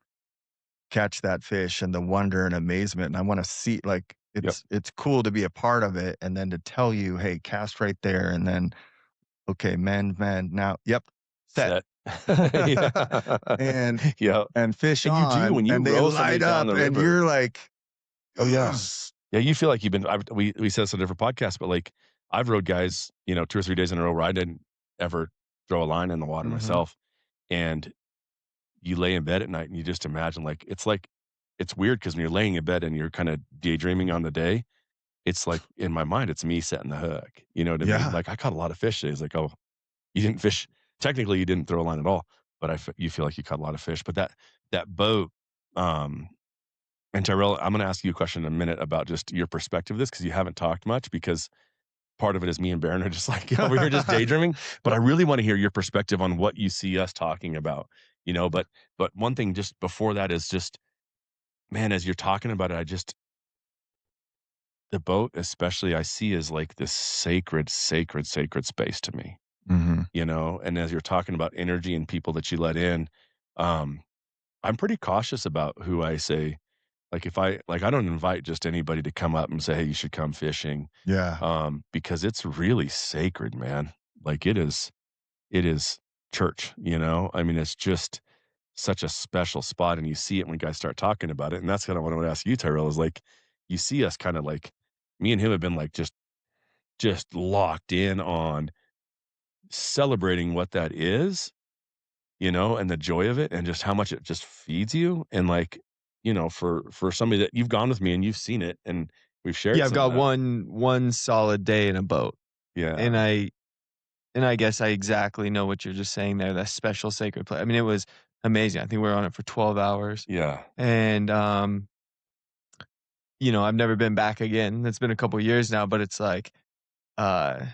A: catch that fish and the wonder and amazement. And I want to see like
B: Yep.
A: it's cool to be a part of it and then to tell you, hey, cast right there and then okay, man, now, yep, set.
B: Set. Yeah.
A: and
B: Yep.
A: and fish
B: And you do
A: on
B: when you
A: and they
B: row somebody
A: light
B: down
A: up
B: the
A: and
B: river.
A: you're like,
B: Oh, yeah. Yeah, you feel like you've been we said this on a different podcast, but, like, I've rowed guys, 2 or 3 days in a row where I didn't ever throw a line in the water
A: mhm,
B: myself, and you lay in bed at night and you just imagine, like it's weird because when you're laying in bed and you're kinda daydreaming on the day, it's like, in my mind, it's me setting the hook, you know what I mean?
A: yeah,
B: Like, I caught a lot of fish today. It's like, "Oh, you didn't fish technically, you didn't throw a line at all, but you feel like you caught a lot of fish." But that boat, um and Tyrell, I'm gonna ask you a question in a minute about just your perspective of this because you haven't talked much because part of it is me and Berin are just like over here just daydreaming. But I really want to hear your perspective on what you see us talking about, but one thing just before that is just, man, as you're talking about it, I just the boat especially I see as like this sacred, sacred, sacred space to me,
A: mhm,
B: and as you're talking about energy and people that you let in, um, I'm pretty cautious about who I say. Like, if I don't invite just anybody to come up and say, "Hey, you should come fishing,"
A: yeah,
B: because it's really sacred, man. Like, it is church, I mean, it's just such a special spot, and you see it when guys start talking about it, and that's kinda what I wanna ask you, Tyrell, is, like, you see us kinda, like me and him have been, like, just locked in on celebrating what that is, and the joy of it and just how much it just feeds you and like, for somebody that you've gone with me and you've seen it and we've shared
D: Yeah, I've
B: some of
D: got
B: that.
D: one solid day in a boat, and
B: Yeah.
D: I guess I exactly know what you're just saying there, that special sacred place. I mean, it was amazing. I think we were on it for 12 hours,
B: Yeah.
D: and, I've never been back again. It's been a couple years now, but it's like, uh,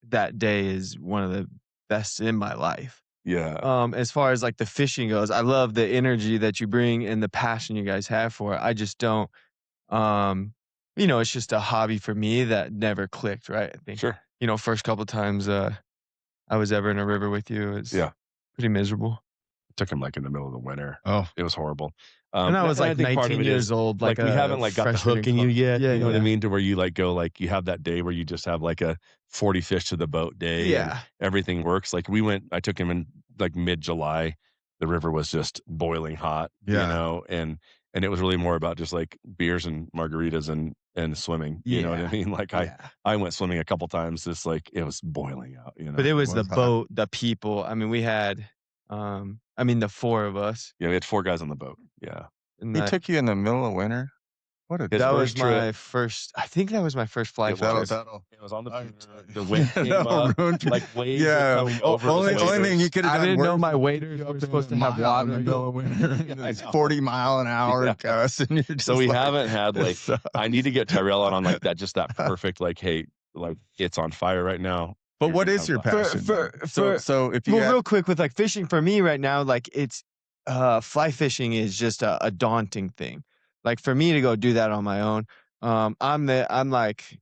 D: that day is one of the best in my life.
B: Yeah.
D: As far as, like, the fishing goes, I love the energy that you bring and the passion you guys have for it. I just don't, um it's just a hobby for me that never clicked, right? I think,
B: Sure.
D: first couple times, I was ever in a river with you is
B: Yeah.
D: pretty miserable.
B: Took him, like, in the middle of the winter.
A: oh,
B: It was horrible.
D: And I
B: And
D: was,
B: I
D: like,
B: think part of
D: 19
B: it is,
D: years old, like
B: like, we
D: a
B: haven't, like, got the
D: freshman in
B: hook in you
D: college.
B: yet,
D: Yeah,
B: you know what I
D: yeah.
B: mean? To where you, like, go, like, you have that day where you just have, like, a 40 fish to the boat day and
D: Yeah.
B: everything works. Like, I took him in, like, mid-July. The river was just boiling hot,
A: yeah,
B: and it was really more about just, like, beers and margaritas and swimming, you know what I
D: Yeah.
B: mean? Like,
D: Yeah.
B: I went swimming a couple times, just, like, it was boiling out,
D: But it
A: it
D: was the
A: was hot.
D: boat, the people. I mean, we had, the 4 of us,
B: Yeah, we had 4 guys on the boat. Yeah.
D: and
A: He
D: that
A: took you in the middle of winter? What a
B: His
D: that
A: jerk.
D: was
B: first trip,
D: my first I think that was my first fly
B: it
A: That'll
D: fishing.
B: was.
A: that'll
B: It was on the
A: I
B: pier, the wind came
A: that'll
B: up,
A: ruin
B: like, waves were
A: yeah,
B: coming over the
A: only thing you
B: waders.
A: coulda
D: I
A: done
D: didn't know
A: worse
D: my
A: is
D: waders
A: you
D: were
A: up in
D: supposed
A: a
D: to have
A: mile in the
D: water.
A: middle of winter, and
B: I
A: it's
B: know.
A: 40 mile an hour
B: Yeah.
A: gust, and you're
B: So
A: just
B: we
A: like,
B: haven't had,
A: "This
B: like I need
A: sucks."
B: to get Tyrell out on, like, that just that perfect, like, "Hey, like, it's on fire right now.
A: But
B: You're
A: what
B: gonna
A: is
B: have
A: your
B: fun."
D: For
A: passion
D: for
A: then? So
D: for
A: so if you
D: well,
A: had
D: real quick with, like, fishing for me right now, like, it's, fly fishing is just a daunting thing. Like, for me to go do that on my own, I'm like,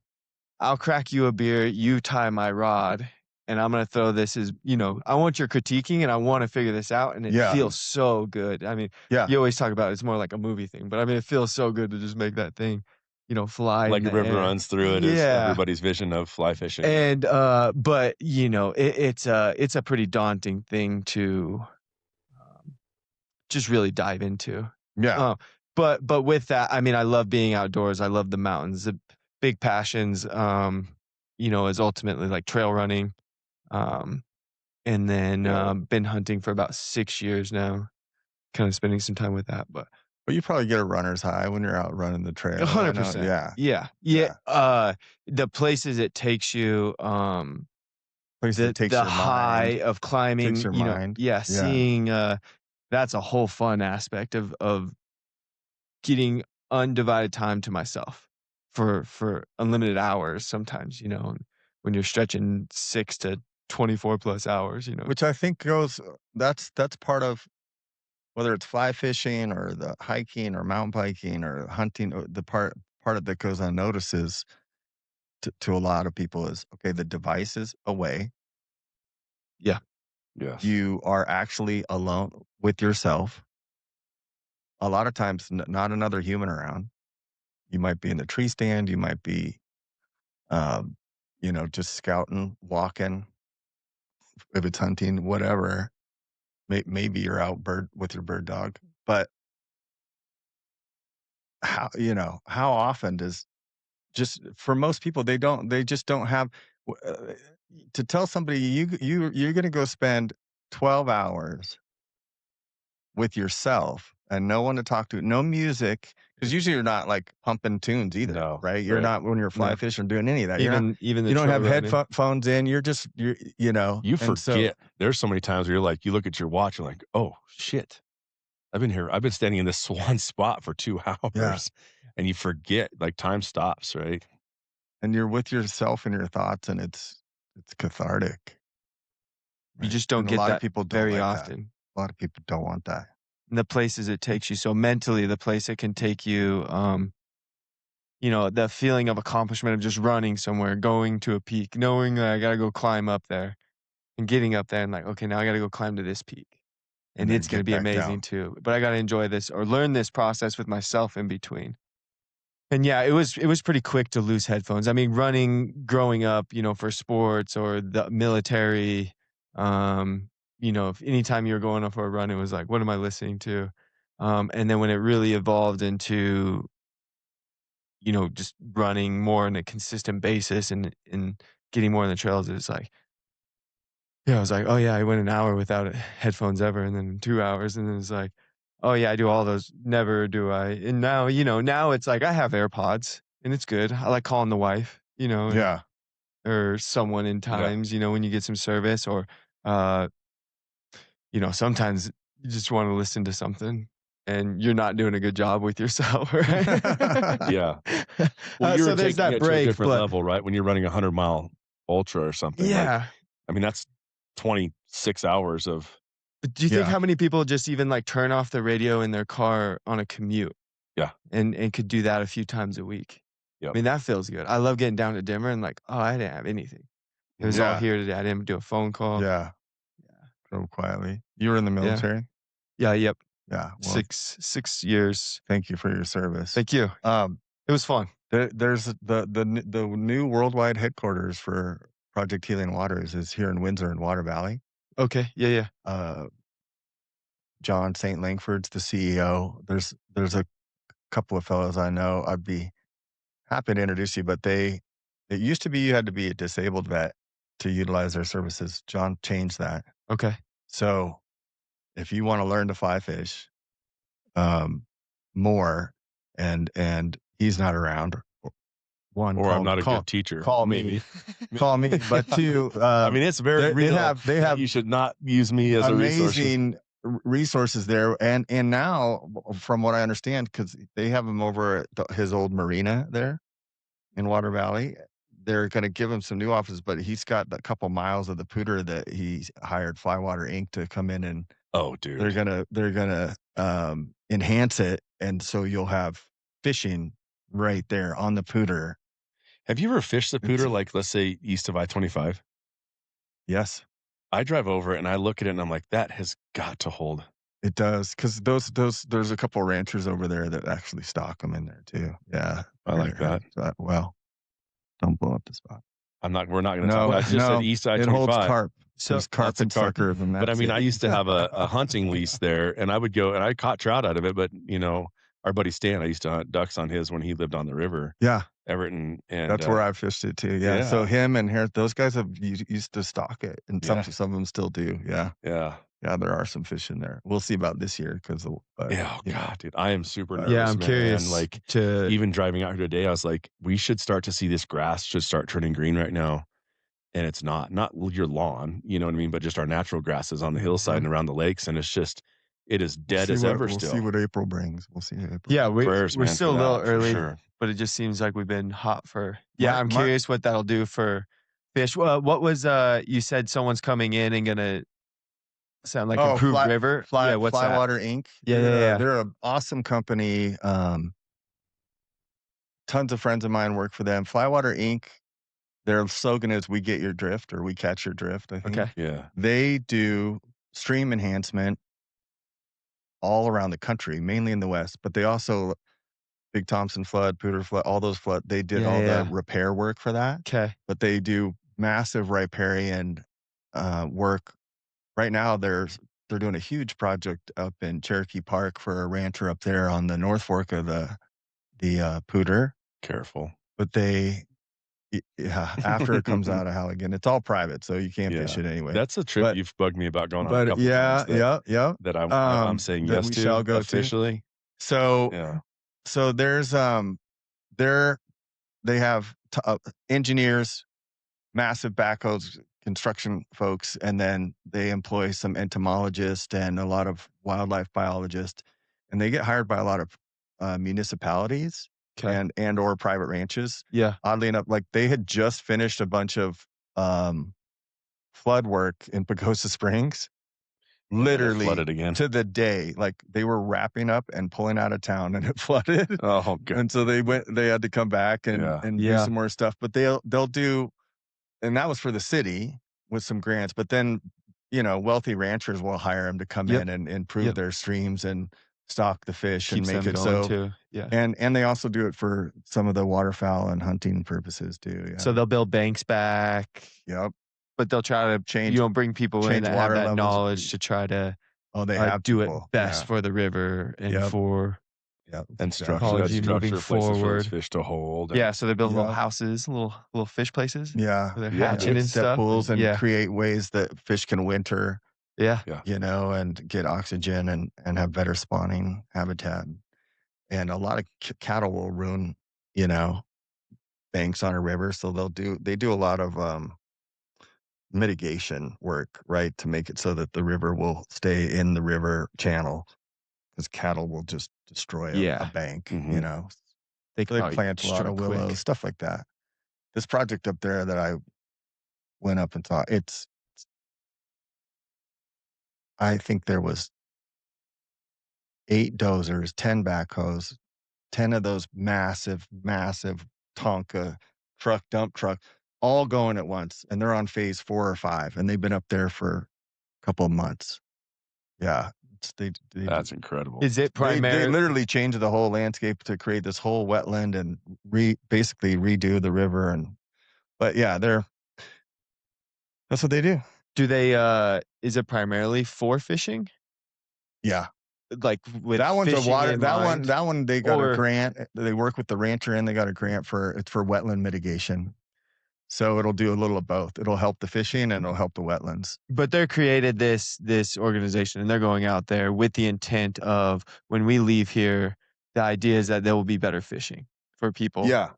D: "I'll crack you a beer, you tie my rod, and I'm gonna throw this as" I want your critiquing, and I wanna figure this out, and it
A: yeah,
D: feels so good. I mean,
A: yeah,
D: you always talk about it's more like a movie thing, but, I mean, it feels so good to just make that thing, fly in
B: Like a
D: the
B: river
D: air.
B: runs through it is
D: Yeah.
B: everybody's vision of fly fishing, yeah.
D: And, but, it's a pretty daunting thing to, um, just really dive into.
A: yeah.
D: Uh, but with that, I mean, I love being outdoors. I love the mountains. The big passions, is ultimately like trail running. Um, and then,
B: Yeah.
D: been hunting for about 6 years now, kind of spending some time with that, but
A: But you probably get a runner's high when you're out running the trail, I know
D: 100%.
A: yeah,
D: Yeah. Yeah.
A: yeah.
D: The places it takes you,
A: Place that takes
D: the
A: your mind,
D: high of
A: takes
D: climbing,
A: your mind.
D: yeah,
A: Yeah.
D: seeing, that's a whole fun aspect of getting undivided time to myself for unlimited hours sometimes, when you're stretching 6 to 24 plus hours.
A: Which I think goes that's part of whether it's fly fishing or the hiking or mountain biking or hunting, the part of that goes unnoticed is to a lot of people is, okay, the device is away.
D: Yeah.
B: Yes.
A: You are actually alone with yourself. A lot of times, not another human around. You might be in the tree stand. You might be, um, just scouting, walking, if it's hunting, whatever. Maybe you're out bird with your bird dog. But how often does just for most people they just don't have to tell somebody you're going to go spend 12 hours with yourself and no one to talk to, no music, because usually you're not like pumping tunes either,
B: No,
A: right? You're
B: right.
A: not when you're fly
D: No.
A: fishing doing any of that. You're not.
D: Even the
A: You don't
D: trail
A: have
D: running.
A: headphones in. You're just
B: You
A: and so
B: forget. There's so many times where you're like, you look at your watch, you're like, oh shit, I've been standing in this one spot for 2
A: yeah,
B: hours, and you forget, like time stops, right?
A: and you're with yourself and your thoughts, and it's cathartic,
D: You
A: right?
D: just don't
A: And a
D: get
A: lot of
D: that
A: people don't
D: very
A: like that.
D: often.
A: A lot of people don't want that.
D: And the places it takes you. So mentally, the place it can take you, the feeling of accomplishment of just running somewhere, going to a peak, knowing that I gotta go climb up there and getting up there and like, okay, now I gotta go climb to this peak.
A: And
D: And
A: then
D: it's gonna
A: get
D: be
A: back
D: amazing
A: down.
D: too. But I gotta enjoy this or learn this process with myself in between. And yeah, it was pretty quick to lose headphones. I mean, running growing up, for sports or the military, if anytime you were going for a run, it was like, what am I listening to? And then when it really evolved into, just running more on a consistent basis and getting more in the trails, it's like, yeah, I was like, oh yeah, I went an hour without headphones ever, and then 2 hours, and then it's like, oh yeah, I do all those. Never do I. And now, now it's like I have AirPods, and it's good. I like calling the wife, and
A: Yeah.
D: or someone in
B: Yeah.
D: times, when you get some service, or uh, sometimes you just want to listen to something, and you're not doing a good job with yourself, right?
B: Yeah. Well,
D: So
B: you're
D: there's
B: taking
D: that
B: it to a
D: break,
B: different
D: but
B: level, right? When you're running a 100-mile ultra or something, like,
D: yeah.
B: I mean, that's 26 hours of
D: But do you think
A: Yeah.
D: how many people just even like turn off the radio in their car on a commute?
B: yeah,
D: And could do that a few times a week. I
B: yep.
D: mean, that feels good. I love getting down to Denver and like, oh, I didn't have anything. It was all
A: Yeah.
D: here today. I didn't do a phone call.
A: Yeah. Go quietly. You were in the
D: Yeah.
A: military?
D: Yeah. Yep.
A: Yeah. Well,
D: 6 years.
A: thank you for your service.
D: Thank you.
A: Um,
D: It was fun.
A: there's the new worldwide headquarters for Project Healing Waters is here in Windsor in Water Valley.
D: Okay. Yeah. Yeah.
A: Uh, John St. Langford's the CEO. There's a couple of fellows I know. I'd be happy to introduce you, but it used to be you had to be a disabled vet to utilize their services. John changed that.
D: Okay.
A: So if you want to learn to fly fish, more, and he's not around. One,
B: Or I'm not a
A: call
B: good teacher.
A: call
B: maybe.
A: me, call me. But two,
B: I mean, it's very
A: they
B: real.
A: have
B: that you should not use me as a resource.
A: amazing resources there, and now from what I understand, because they have him over at his old marina there in Water Valley. They're going to give him some new offices, but he's got a couple miles of the pooter that he's hired Flywater Inc. to come in and
B: Oh, dude.
A: they're gonna enhance it, and so you'll have fishing right there on the pooter.
B: Have you ever fished the
A: It's-
B: Pooter, like, let's say, east of I-25?
A: Yes,
B: I drive over it and I look at it and I'm like, that has got to hold.
A: it does, because there's a couple ranchers over there that actually stock them in there too. Yeah,
B: I like that.
A: Well, don't blow up the spot.
B: We're not going to
A: No,
B: talk. I just
A: no,
B: said east
A: it holds
B: I-25.
A: carp.
D: So
A: There's carp
B: That's a
A: and
B: carp.
A: suckers, and
B: But I
A: that's
B: mean,
A: it.
B: I used to have a hunting lease there, and I would go and I caught trout out of it. But our buddy Stan, I used to hunt ducks on his when he lived on the river,
A: Yeah,
B: Everett, and
A: that's where I fished it too. Yeah, so
B: yeah.
A: him and Harris, those guys have used to stock it, and
B: Yeah.
A: some of them still do. Yeah.
B: Yeah.
A: Yeah, there are some fish in there. We'll see about this year because,
B: Yeah. Oh, God, dude. I am super nervous.
D: Yeah. I'm
B: man.
D: curious.
B: Like,
D: to
B: even driving out here today, I was like, we should start to see this grass should start turning green right now. And it's not your lawn, you know what I mean? But just our natural grasses on the hillside and around the lakes. And it is dead as ever
A: We'll
B: still.
A: see what April brings. We'll see. April.
D: Yeah,
B: Prayers,
D: we're
B: man,
D: still
B: for
D: a little
B: that, for
D: early,
B: sure.
D: but it just seems like we've been hot for. Yeah, I'm
A: Mark-
D: curious what that'll do for fish. What was you said someone's coming in and gonna sound like improved river? Yeah, what's that?
A: Flywater Inc.
D: Yeah.
A: They're an awesome company. Tons of friends of mine work for them. Flywater Inc. their slogan is "We get your drift" or "We catch your drift," I think.
D: Okay.
B: Yeah.
A: They do stream enhancement all around the country, mainly in the West, but they also Big Thompson flood, Pooter flood, all those flood, they did
D: Yeah,
A: all the
D: yeah.
A: repair work for that,
D: Okay.
A: but they do massive riparian, work. Right now, they're doing a huge project up in Cherokee Park for a rancher up there on the North Fork of the Pooter,
B: Careful.
A: but yeah, after it comes out of Halligan, it's all private, so you can't fish
B: Yeah.
A: it anyway.
B: That's a trip
A: But
B: you've bugged me about going on a couple times
A: yeah,
B: that
A: yeah, yeah,
B: that I'm saying
A: that
B: yes
A: we
B: to
A: shall go to.
B: officially.
A: So
B: Yeah.
A: so there's, there they have engineers, massive backhoes, construction folks, and then they employ some entomologists and a lot of wildlife biologists, and they get hired by a lot of municipalities
D: Okay.
A: and or private ranches.
D: Yeah.
A: Oddly enough, like they had just finished a bunch of um, flood work in Pagosa Springs,
B: And then it
A: literally
B: flooded again.
A: to the day. Like they were wrapping up and pulling out of town, and it flooded.
B: Oh, god.
A: And so they had to come back
B: Yeah.
A: and do
D: Yeah.
A: some more stuff. But they'll do, and that was for the city with some grants. But then, wealthy ranchers will hire them to come
D: Yep.
A: in and improve
D: Yep.
A: their streams and stock the fish and
D: Keeps
A: make
D: them
A: it
D: going
A: so.
D: too. Yeah.
A: And they also do it for some of the waterfowl and hunting purposes too. Yeah.
D: So they'll build banks back,
A: Yep.
D: but they'll try to,
A: Change
D: bring people in
A: change
D: that have
A: water
D: that
A: levels.
D: knowledge to try to
A: Oh, they have
D: do it
A: people.
D: best
A: Yeah.
D: for the river and
A: Yep.
D: for
A: Yep.
B: And structure,
D: ecology moving
B: places for those
D: forward.
B: fish to hold.
D: Yeah, so they build little
A: Yep.
D: houses, little fish places
A: Yeah.
D: where they're
B: Yeah,
D: hatching
A: With
D: and
A: step
D: stuff.
A: pools and
D: Yeah.
A: create ways that fish can winter,
D: Yeah.
B: Yeah.
A: and get oxygen and have better spawning habitat. And a lot of cattle will ruin, you know, banks on a river. So they do a lot of mitigation work, right, to make it so that the river will stay in the river channel because cattle will just destroy a
D: Yeah.
A: bank,
B: Mhm.
D: They
A: So
D: could
A: they
D: probably
A: plant a lot
D: destroy
A: of
D: quick.
A: willows, stuff like that. This project up there that I went up and saw, I think there was 8 dozers, 10 backhoes, 10 of those massive, massive Tonka dump truck, all going at once, and they're on phase 4 or 5, and they've been up there for a couple of months. Yeah,
B: That's incredible.
D: Is it
A: they
D: primary?
A: literally changed the whole landscape to create this whole wetland and basically redo the river, but yeah, that's what they do.
D: Do they? Is it primarily for fishing?
A: Yeah.
D: Like with
A: That one's a
D: fishing
A: water
D: in
A: that
D: mind?
A: one they got a
D: Or
A: grant. They work with the rancher and they got a grant it's for wetland mitigation. So it'll do a little of both. It'll help the fishing and it'll help the wetlands.
D: but they're created this organization and they're going out there with the intent of when we leave here, the idea is that there will be better fishing for people.
A: Yeah.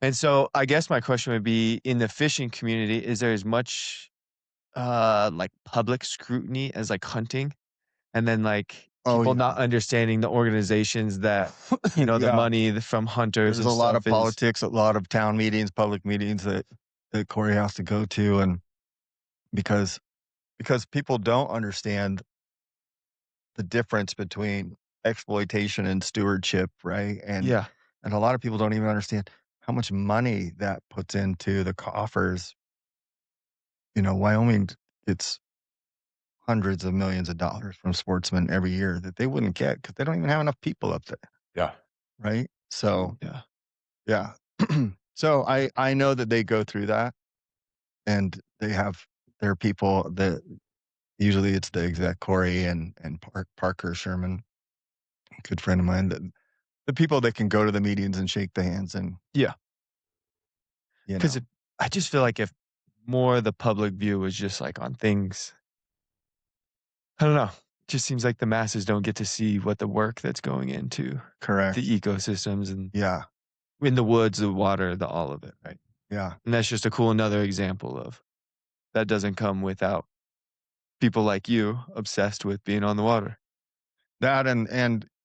D: And so I guess my question would be in the fishing community, is there as much like public scrutiny as like hunting? And then like
A: Oh,
D: people
A: yeah.
D: not understanding the organizations that, the
A: Yeah.
D: money from hunters
A: There's
D: and
A: a lot of
D: stuff is.
A: politics, a lot of town meetings, public meetings that Corey has to go to, and because people don't understand the difference between exploitation and stewardship, right?
D: Yeah.
A: And a lot of people don't even understand how much money that puts into the coffers. Wyoming gets hundreds of millions of dollars from sportsmen every year that they wouldn't get because they don't even have enough people up there,
B: Yeah.
A: right? So,
D: Yeah.
A: yeah. So I know that they go through that, and they have their people that usually it's the exec Corey and Parker Sherman, a good friend of mine, that the people that can go to the meetings and shake the hands and
D: Yeah.
A: you know
D: Because I just feel like if more of the public view was just like on things, I don't know. It just seems like the masses don't get to see what the work that's going into
A: correct.
D: the ecosystems and
A: Yeah,
D: in the woods, the water, the all of it, right?
A: yeah,
D: And that's just a cool another example of that doesn't come without people like you obsessed with being on the water.
A: that and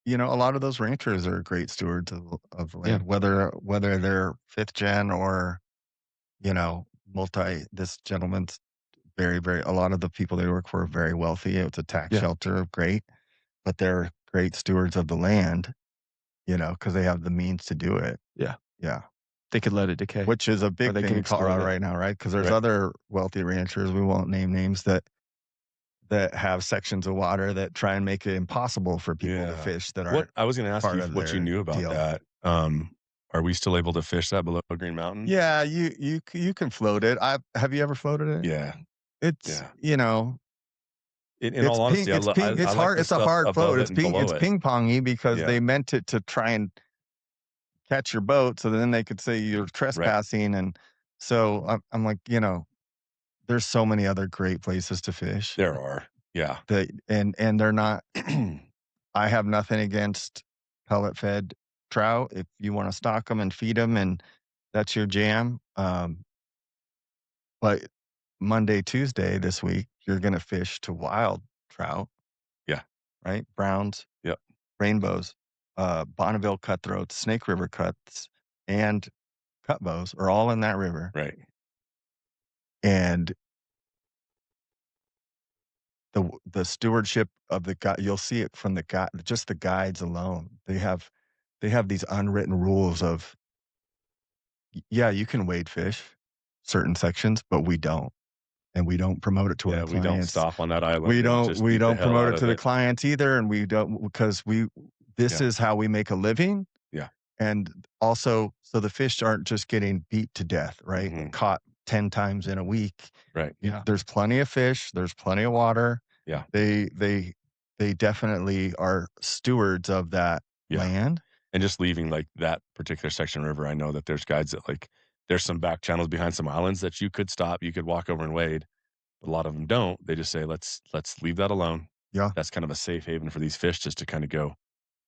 A: a lot of those ranchers are great stewards of the
D: Yeah.
A: land, whether they're fifth gen or multi. This gentleman's very, very. A lot of the people they work for are very wealthy. It's a tax
D: Yeah.
A: shelter, great, but they're great stewards of the land. Because they have the means to do it.
D: Yeah.
A: Yeah.
D: they could let it decay.
A: which is a big
D: they
A: thing
D: can
A: in Colorado
D: exploit it.
A: right now, right? Because there's
B: Right.
A: other wealthy ranchers, we won't name names, that have sections of water that try and make it impossible for people to
B: Yeah.
A: fish that
B: What
A: aren't
B: I was gonna ask
A: part
B: you
A: of
B: what you
A: their
B: knew about
A: deal.
B: that. Are we still able to fish that below Green Mountain?
A: Yeah, you can float it. Have you ever floated it?
B: Yeah.
A: It's,
B: Yeah.
A: you know,
B: In all honesty,
A: it's ping
B: I
A: it's
B: like
A: hard,
B: the
A: it's a
B: stuff
A: hard float.
B: above it and
A: It's
B: below it.
A: ping-pongy because
B: Yeah.
A: they meant it to try and catch your boat so then they could say you're
B: Right.
A: trespassing, and so I'm like, there's so many other great places to fish
B: There are. Yeah.
A: that and they're not. I have nothing against pellet fed trout if you want to stock them and feed them and that's your jam. But Monday, Tuesday this week, you're going to fish to wild trout,
B: Yeah.
A: right? Browns,
B: Yep.
A: rainbows, Bonneville cutthroats, Snake River cuts, and cutbows are all in that river.
B: Right.
A: And the stewardship of the guy, you'll see it from the guy, just the guides alone. They have these unwritten rules of, yeah, you can wade fish certain sections, but we don't. And we don't promote it to our
B: Yeah, we don't
A: clients.
B: stop on that island
A: We
B: and
A: don't
B: just
A: we
B: beat the
A: don't
B: hell
A: promote
B: out
A: it to
B: of
A: the
B: it.
A: clients either, and we don't because this
B: Yeah.
A: is how we make a living.
B: Yeah.
A: And also, so the fish aren't just getting beat to death, right?
B: Mhm.
A: Caught 10 times in a week.
B: Right.
D: Yeah.
A: There's plenty of fish, there's plenty of water.
B: Yeah.
A: They definitely are stewards of that
B: Yeah.
A: land.
B: And just leaving like that particular section of river, I know that there's guides that like there's some back channels behind some islands that you could stop, you could walk over and wade. But a lot of them don't. They just say, let's leave that alone.
A: Yeah.
B: That's kind of a safe haven for these fish just to kind of go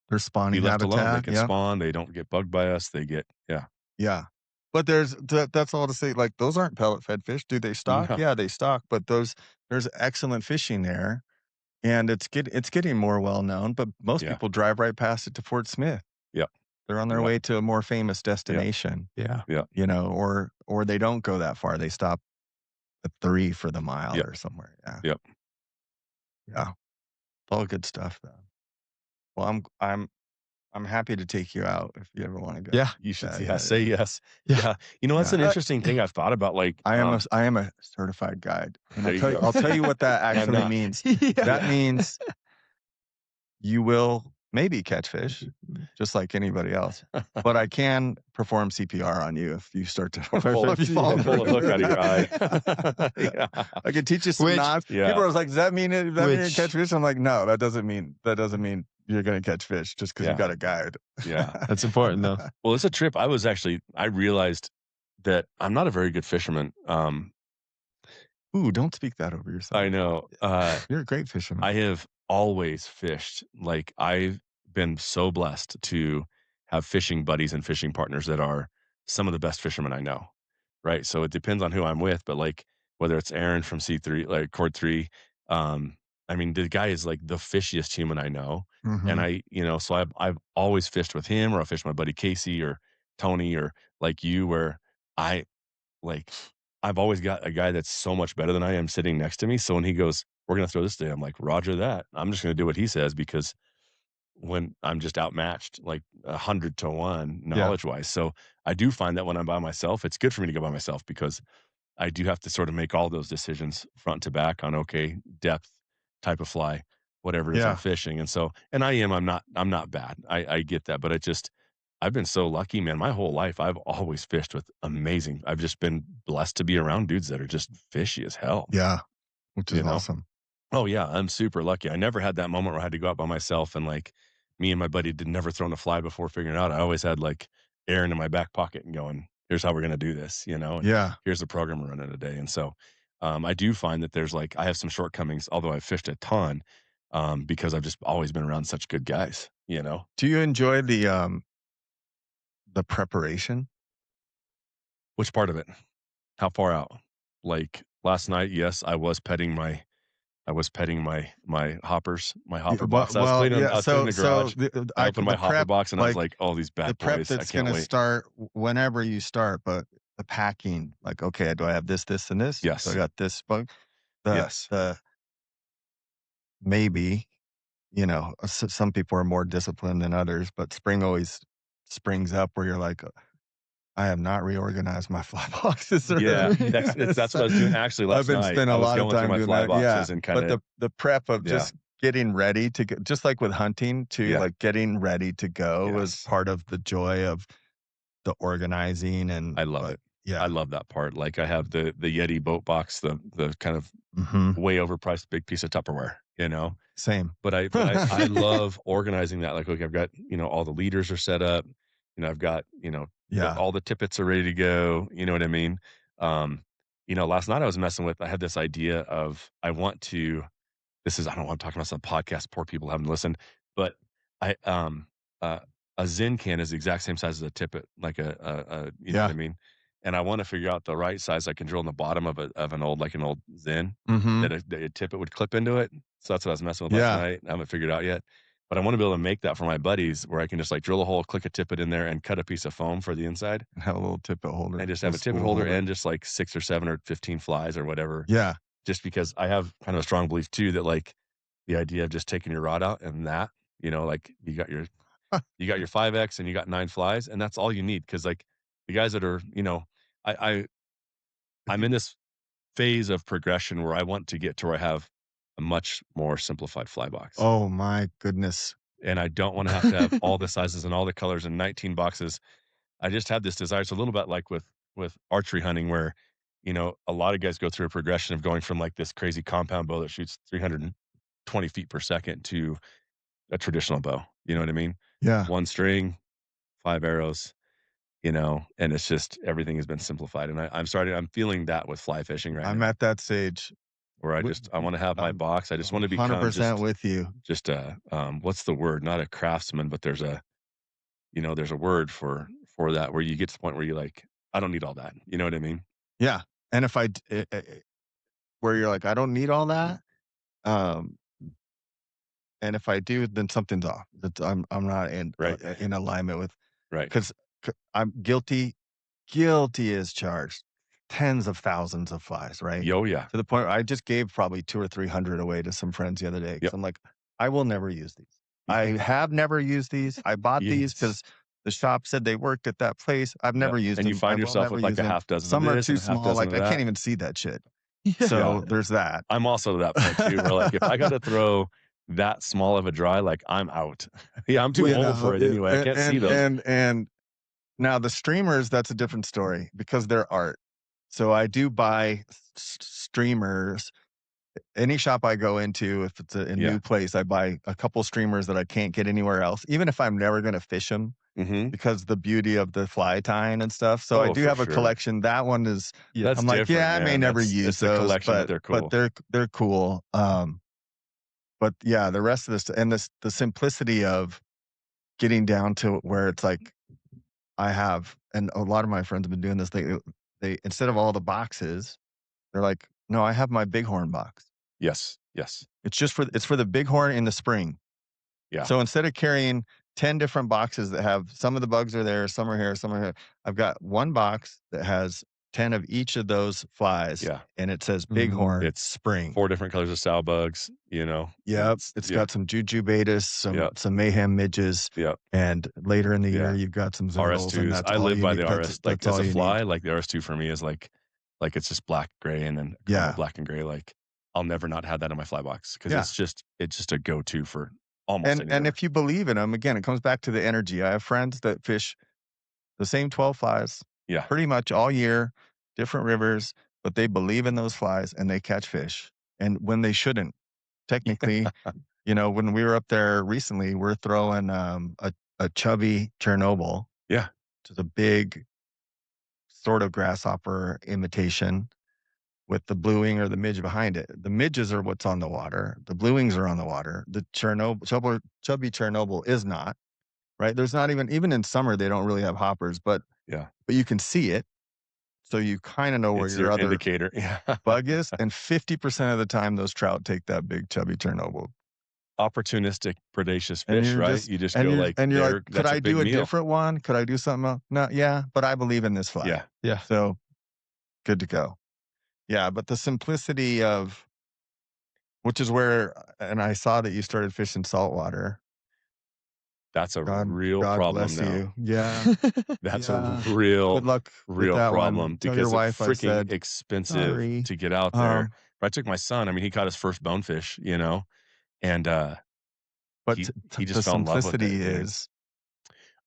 A: Their
B: be
A: spawning
B: left alone. They
A: habitat.
B: can
A: Yeah.
B: spawn, they don't get bugged by us. They get
A: Yeah. But that's all to say, like, those aren't pellet fed fish. Do they stock?
B: No.
A: Yeah, they stock, but there's excellent fishing there, and it's getting more well known, but most
B: Yeah.
A: people drive right past it to Fort Smith.
B: Yep.
A: They're on their
B: Yep.
A: way to a more famous destination,
D: Yeah.
A: or they don't go that far. They stop at 3 for the mile
B: Yep.
A: or somewhere. Yeah.
B: Yep.
A: Yeah. All good stuff, though. Well, I'm happy to take you out if you ever wanna go.
D: Yeah.
B: You should
A: Yeah,
B: say yes.
D: Yeah.
B: Yeah. You know, that's
A: Yeah.
B: an interesting thing I've thought about. Like,
A: I am a certified guide, and
B: There you go.
A: I'll tell you what that
B: I'm
A: actually
B: not.
A: means.
D: Yeah.
A: That means you will maybe catch fish, just like anybody else, but I can perform CPR on you if you start to
B: Pull
A: if you fall
B: pull a
A: through.
B: hook out of your eye. Yeah.
A: I can teach you some
D: Which-
A: knots.
B: Yeah.
A: People are like, "Does that mean you're gonna
D: Which-
A: catch fish?" I'm like, "No, that doesn't mean you're gonna catch fish just because
B: Yeah.
A: you got a guide."
B: Yeah.
D: That's important though.
B: Well, it's a trip. I realized that I'm not a very good fisherman.
A: Ooh, don't speak that over yourself.
B: I know.
A: You're a great fisherman.
B: I have always fished. Like, I've been so blessed to have fishing buddies and fishing partners that are some of the best fishermen I know. Right. So it depends on who I'm with, but like whether it's Aaron from C3, like Cord 3, I mean, the guy is like the fishiest human I know. And
A: Mhm.
B: so I've always fished with him, or I fished with my buddy Casey or Tony or like you, where I like I've always got a guy that's so much better than I am sitting next to me. So when he goes, we're gonna throw this day, I'm like, Roger that. I'm just gonna do what he says because when I'm just outmatched like 100 to 1
A: Yeah.
B: knowledge wise. So I do find that when I'm by myself, it's good for me to go by myself because I do have to sort of make all those decisions front to back on, okay, depth, type of fly, whatever it is I'm
A: Yeah.
B: fishing. And so, and I'm not bad. I get that, but I've been so lucky, man. My whole life, I've always fished with amazing. I've just been blessed to be around dudes that are just fishy as hell.
A: Yeah, which is
B: You know?
A: awesome.
B: Oh yeah, I'm super lucky. I never had that moment where I had to go out by myself and like me and my buddy did never thrown a fly before figuring it out. I always had like Aaron in my back pocket and going, here's how we're gonna do this, and
A: Yeah.
B: here's the program we're running today. And so I do find that there's like I have some shortcomings, although I've fished a ton, because I've just always been around such good guys.
A: Do you enjoy the preparation?
B: Which part of it? How far out? Like last night, yes, I was petting my hoppers, my hopper box. I was cleaning I was cleaning the garage. I opened my hopper box and I was like, "Oh, these
A: the
B: bad
A: prep
B: boys! I
A: that's
B: can't
A: gonna
B: wait."
A: start whenever you start, but the packing, like, okay, do I have this, this, and this?
B: Yes.
A: So I got this bug. The
B: Yes.
A: the maybe, some people are more disciplined than others, but spring always springs up where you're like, I have not reorganized my fly boxes
B: Yeah,
A: or
B: that's what I was doing actually
A: I've
B: last
A: been
B: night.
A: spending
B: I
A: a
B: was
A: lot of
B: going through
A: time
B: my
A: doing
B: fly
A: that. Yeah.
B: boxes and
A: But
B: kinda
A: the prep of
B: yeah,
A: just getting ready to go, just like with hunting too,
B: yeah,
A: like getting ready to go was
B: yes.
A: part of the joy of the organizing and
B: I love
A: but
B: it. I
A: yeah.
B: love that part. Like, I have the Yeti boat box, the kind of
A: Mhm.
B: way overpriced big piece of Tupperware, you know?
A: Same.
B: But I love organizing that. Like, okay, I've got, all the leaders are set up. I've got,
A: Yeah.
B: all the tippets are ready to go. You know what I mean? Um, last night I was messing with, I had this idea of I want to, this is, I don't want to talk about some podcast, poor people haven't listened, but I, uh, a Zin can is the exact same size as a tippet, like you know what
A: Yeah.
B: I mean? And I want to figure out the right size I can drill in the bottom of an old, like an old Zin
A: Mhm.
B: that a tippet would clip into it. So that's what I was messing with last
A: Yeah.
B: night. I haven't figured out yet, but I want to be able to make that for my buddies where I can just like drill a hole, click a tippet in there and cut a piece of foam for the inside
A: And have a little tippet holder,
B: and just have
A: little
B: a tippet
A: spool
B: holder
A: holder.
B: and just like 6 or 7 or 15 flies or whatever.
A: Yeah.
B: Just because I have kind of a strong belief too that like the idea of just taking your rod out and that, like you got your 5X and you got 9 flies and that's all you need. Cause like the guys that are, I, I
A: If
B: I'm
A: you
B: in this phase of progression where I want to get to where I have a much more simplified fly box.
A: Oh my goodness.
B: And I don't want to have all the sizes and all the colors and 19 boxes. I just had this desire. It's a little bit like with archery hunting where, a lot of guys go through a progression of going from like this crazy compound bow that shoots 320 feet per second to a traditional bow. You know what I mean?
A: Yeah.
B: One string, 5 arrows, and it's just everything has been simplified. And I'm feeling that with fly fishing right
A: I'm
B: now
A: at that stage.
B: where
A: W
B: I want to have my
A: I'm
B: box. I just want to become
A: 100% with you.
B: just a what's the word? Not a craftsman, but there's a word for that where you get to the point where you're like, I don't need all that. You know what I mean?
A: Yeah. And if where you're like, "I don't need all that," um, and if I do, then something's off. That I'm not
B: Right.
A: in alignment with
B: Right.
A: 'cause I'm guilty as charged. Tens of thousands of flies, right?
B: Yo, yeah.
A: To the point where I just gave probably 2 or 300 away to some friends the other day because 'cause
B: Yep.
A: I'm like, "I will never use these. I have never used these. I bought these
B: Yes.
A: because the shop said they worked at that place. I've
B: Yep.
A: never used
B: And you
A: them. I
B: find
A: will
B: yourself
A: never
B: with like
A: use
B: a
A: them.
B: half dozen of
A: Some are
B: this
A: too
B: and a half
A: small,
B: dozen
A: like,
B: of
A: I can't
B: that.
A: even see that shit."
B: Yeah.
A: So, there's that.
B: I'm also to that point too, where like if I got to throw that small of a dry, like I'm out. Yeah, I'm too
A: Well,
B: old for it anyway. I can't see those.
A: and now the streamers, that's a different story because they're art. So I do buy streamers. Any shop I go into, if it's a
B: Yeah.
A: new place, I buy a couple streamers that I can't get anywhere else, even if I'm never gonna fish them
B: Hmm.
A: because the beauty of the fly tying and stuff. So I
B: Oh,
A: do
B: for
A: have a
B: sure.
A: collection. That one is
B: That's
A: I'm like,
B: different,
A: "Yeah, I may
B: man.
A: never
B: That's
A: use
B: it's a
A: those,
B: collection, but they're
A: but
B: cool.
A: they're cool." But yeah, the rest of this and the simplicity of getting down to where it's like I have and a lot of my friends have been doing this, they instead of all the boxes, they're like, "No, I have my bighorn box.
B: Yes. Yes.
A: It's for the bighorn in the spring."
B: Yeah.
A: So instead of carrying 10 different boxes that have some of the bugs are there, some are here, some are here, I've got one box that has 10 of each of those flies,
B: Yeah.
A: and it says
D: Mhm.
A: bighorn
B: It's
A: spring.
B: 4 different colors of sow bugs, and
A: Yep, it's
B: yeah,
A: got some jujubatus,
B: yeah,
A: some mayhem midges,
B: yeah,
A: and later in the year,
B: yeah.
A: you've got some zoodles, and
B: RS2s.
A: that's
B: I
A: all
B: live
A: you
B: by
A: need.
B: the RS, like
A: That's
B: as
A: all
B: a
A: you need.
B: fly, like the RS2 for me is like it's just black, gray, and then a combo
A: Yeah,
B: black and gray. Like I'll never not have that in my fly box because
A: yeah,
B: it's just a go-to for almost
A: and
B: anywhere.
A: if you believe in them, again, it comes back to the energy. I have friends that fish the same 12 flies
B: Yeah.
A: pretty much all year, different rivers, but they believe in those flies and they catch fish. And when they shouldn't, technically, when we were up there recently, we're throwing a chubby Chernobyl,
B: Yeah.
A: which is a big sort of grasshopper imitation with the blue wing or the midge behind it. The midges are what's on the water. The blue wings are on the water. The chubby Chernobyl is not, right? There's not even in summer, they don't really have hoppers,
B: Yeah.
A: but you can see it. So you kind of know where
B: It's
A: your
B: your
A: other
B: indicator. Yeah.
A: bug is. And 50% of the time, those trout take that big chubby Chernobyl.
B: Opportunistic, predacious
A: And
B: fish,
A: you're
B: right?
A: just,
B: You just go like,
A: and you're like, could
B: that's a
A: I
B: big
A: do a
B: meal.
A: different one? Could I do something else? No, yeah, but I believe in this fly.
B: Yeah.
D: Yeah.
A: So good to go. Yeah. But the simplicity of, which is where, and I saw that you started fishing saltwater.
B: That's a
A: God,
B: real
A: God
B: problem
A: bless
B: now.
A: you. Yeah,
B: That's a
A: yeah. Good
B: real,
A: luck with
B: real
A: that one.
B: problem
A: Tell your
B: because it's
A: wife I
B: freaking
A: said
B: expensive
A: sorry.
B: to get out there. I took my son, I mean, he caught his first bonefish, you know, and,
A: But
B: he just
A: the
B: fell in love with
A: simplicity
B: it, dude.
A: is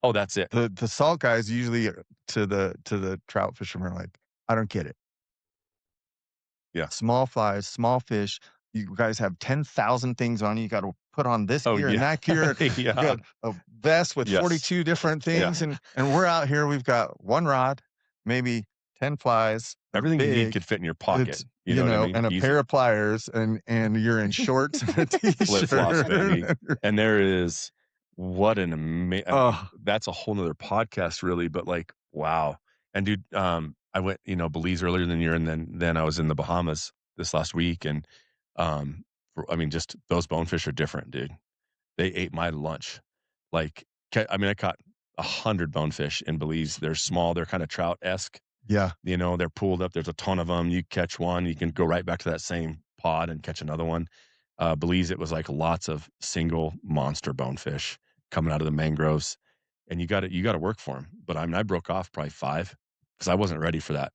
B: Oh, that's it.
A: the salt guys usually to the trout fishermen are like, I don't get it.
B: Yeah.
A: Small flies, small fish. You guys have 10,000 things on you. You got to put on this
B: Oh,
A: gear and
B: yeah.
A: that gear. You
B: Yeah.
A: got a vest with
B: Yes.
A: 42 different
B: Yeah.
A: things, and we're out here. We've got one rod, maybe 10 flies. They're
B: Everything you need
A: big.
B: could fit in your pocket.
A: It's
B: You know what I mean?
A: and a pair
B: Easy.
A: of pliers, and you're in shorts and a
B: Flip-flops,
A: t-shirt.
B: baby. And there is what an I mean,
A: Oh
B: that's a whole nother podcast really, but like, wow. And dude, I went, you know, Belize earlier in the year, and then I was in the Bahamas this last week, and I mean, just those bonefish are different, dude. They ate my lunch. Like, I mean, I caught 100 bonefish in Belize. They're small, they're kind of trout-esque.
A: yeah,
B: You know, they're pooled up. There's a ton of them. You catch one, you can go right back to that same pod and catch another one. Belize, it was like lots of single monster bonefish coming out of the mangroves, and you got to work for them. But I mean, I broke off probably 5 because I wasn't ready for that.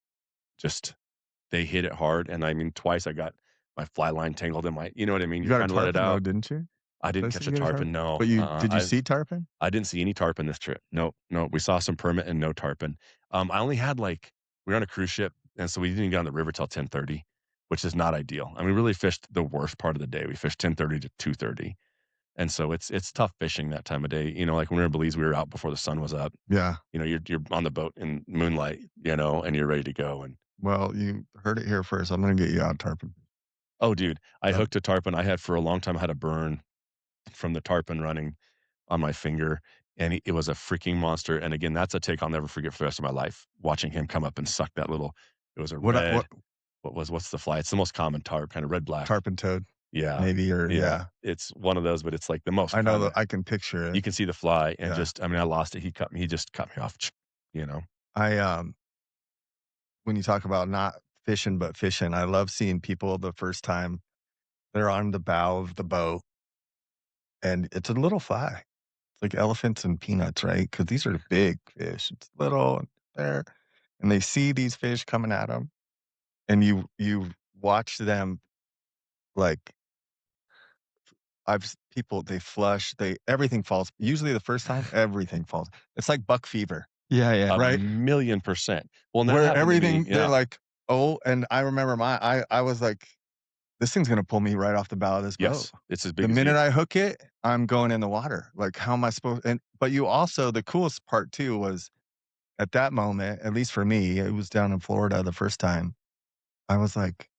B: Just they hit it hard, and I mean, twice I got my fly line tangled in my, you know what I mean?
A: you
B: You're
A: got a
B: trying to let it
A: tarpon though,
B: out.
A: didn't you?
B: I
A: Did I
B: didn't
A: see
B: catch
A: you
B: a
A: get a
B: tarpon.
A: tarpon?
B: No,
A: But did you see tarpon?
B: I didn't see any tarpon this trip. No, no. We saw some permit and no tarpon. I only had like we were on a cruise ship, and so we didn't get on the river till 10:30, which is not ideal. I mean, we really fished the worst part of the day. We fished 10:30 to 2:30, and so it's tough fishing that time of day. You know, like when we were in Belize, we were out before the sun was up.
A: Yeah.
B: You know, you're on the boat in moonlight, you know, and you're ready to go. And
A: Well, you heard it here first. I'm gonna get you out tarpon.
B: oh, dude, I
A: Yep.
B: hooked a tarpon. I had for a long time. I had a burn from the tarpon running on my finger, and it was a freaking monster. And again, that's a take I'll never forget for the rest of my life. Watching him come up and suck that little. It was a
A: What
B: red. What's the fly? It's the most common tarp, kind of red black.
A: tarpon toad,
B: Yeah,
A: maybe, or
B: yeah.
A: yeah.
B: It's one of those, but it's like the most
A: I know
B: common.
A: that I can picture
B: You
A: it.
B: can see the fly, and
A: Yeah.
B: just I mean, I lost it. He cut me. He just cut me off. You know.
A: I when you talk about not fishing but fishing, I love seeing people the first time they're on the bow of the boat and it's a little fly. It's like elephants and peanuts, right? Because these are big fish. It's little and there, and they see these fish coming at them, and you watch them like people they flush, they everything falls. Usually the first time, everything falls. It's like buck fever,
D: Yeah, yeah.
B: A
A: right?
B: million percent. Well, and that
A: Where
B: happened to me.
A: everything they're
B: Yeah.
A: like, oh, and I remember I was like, this thing's gonna pull me right off the bow of this boat.
B: Yes, it's as
A: The
B: big as
A: minute
B: you.
A: I hook it, I'm going in the water. Like, how am I supposed? And but you also the coolest part too was at that moment, at least for me, it was down in Florida the first time. I was like,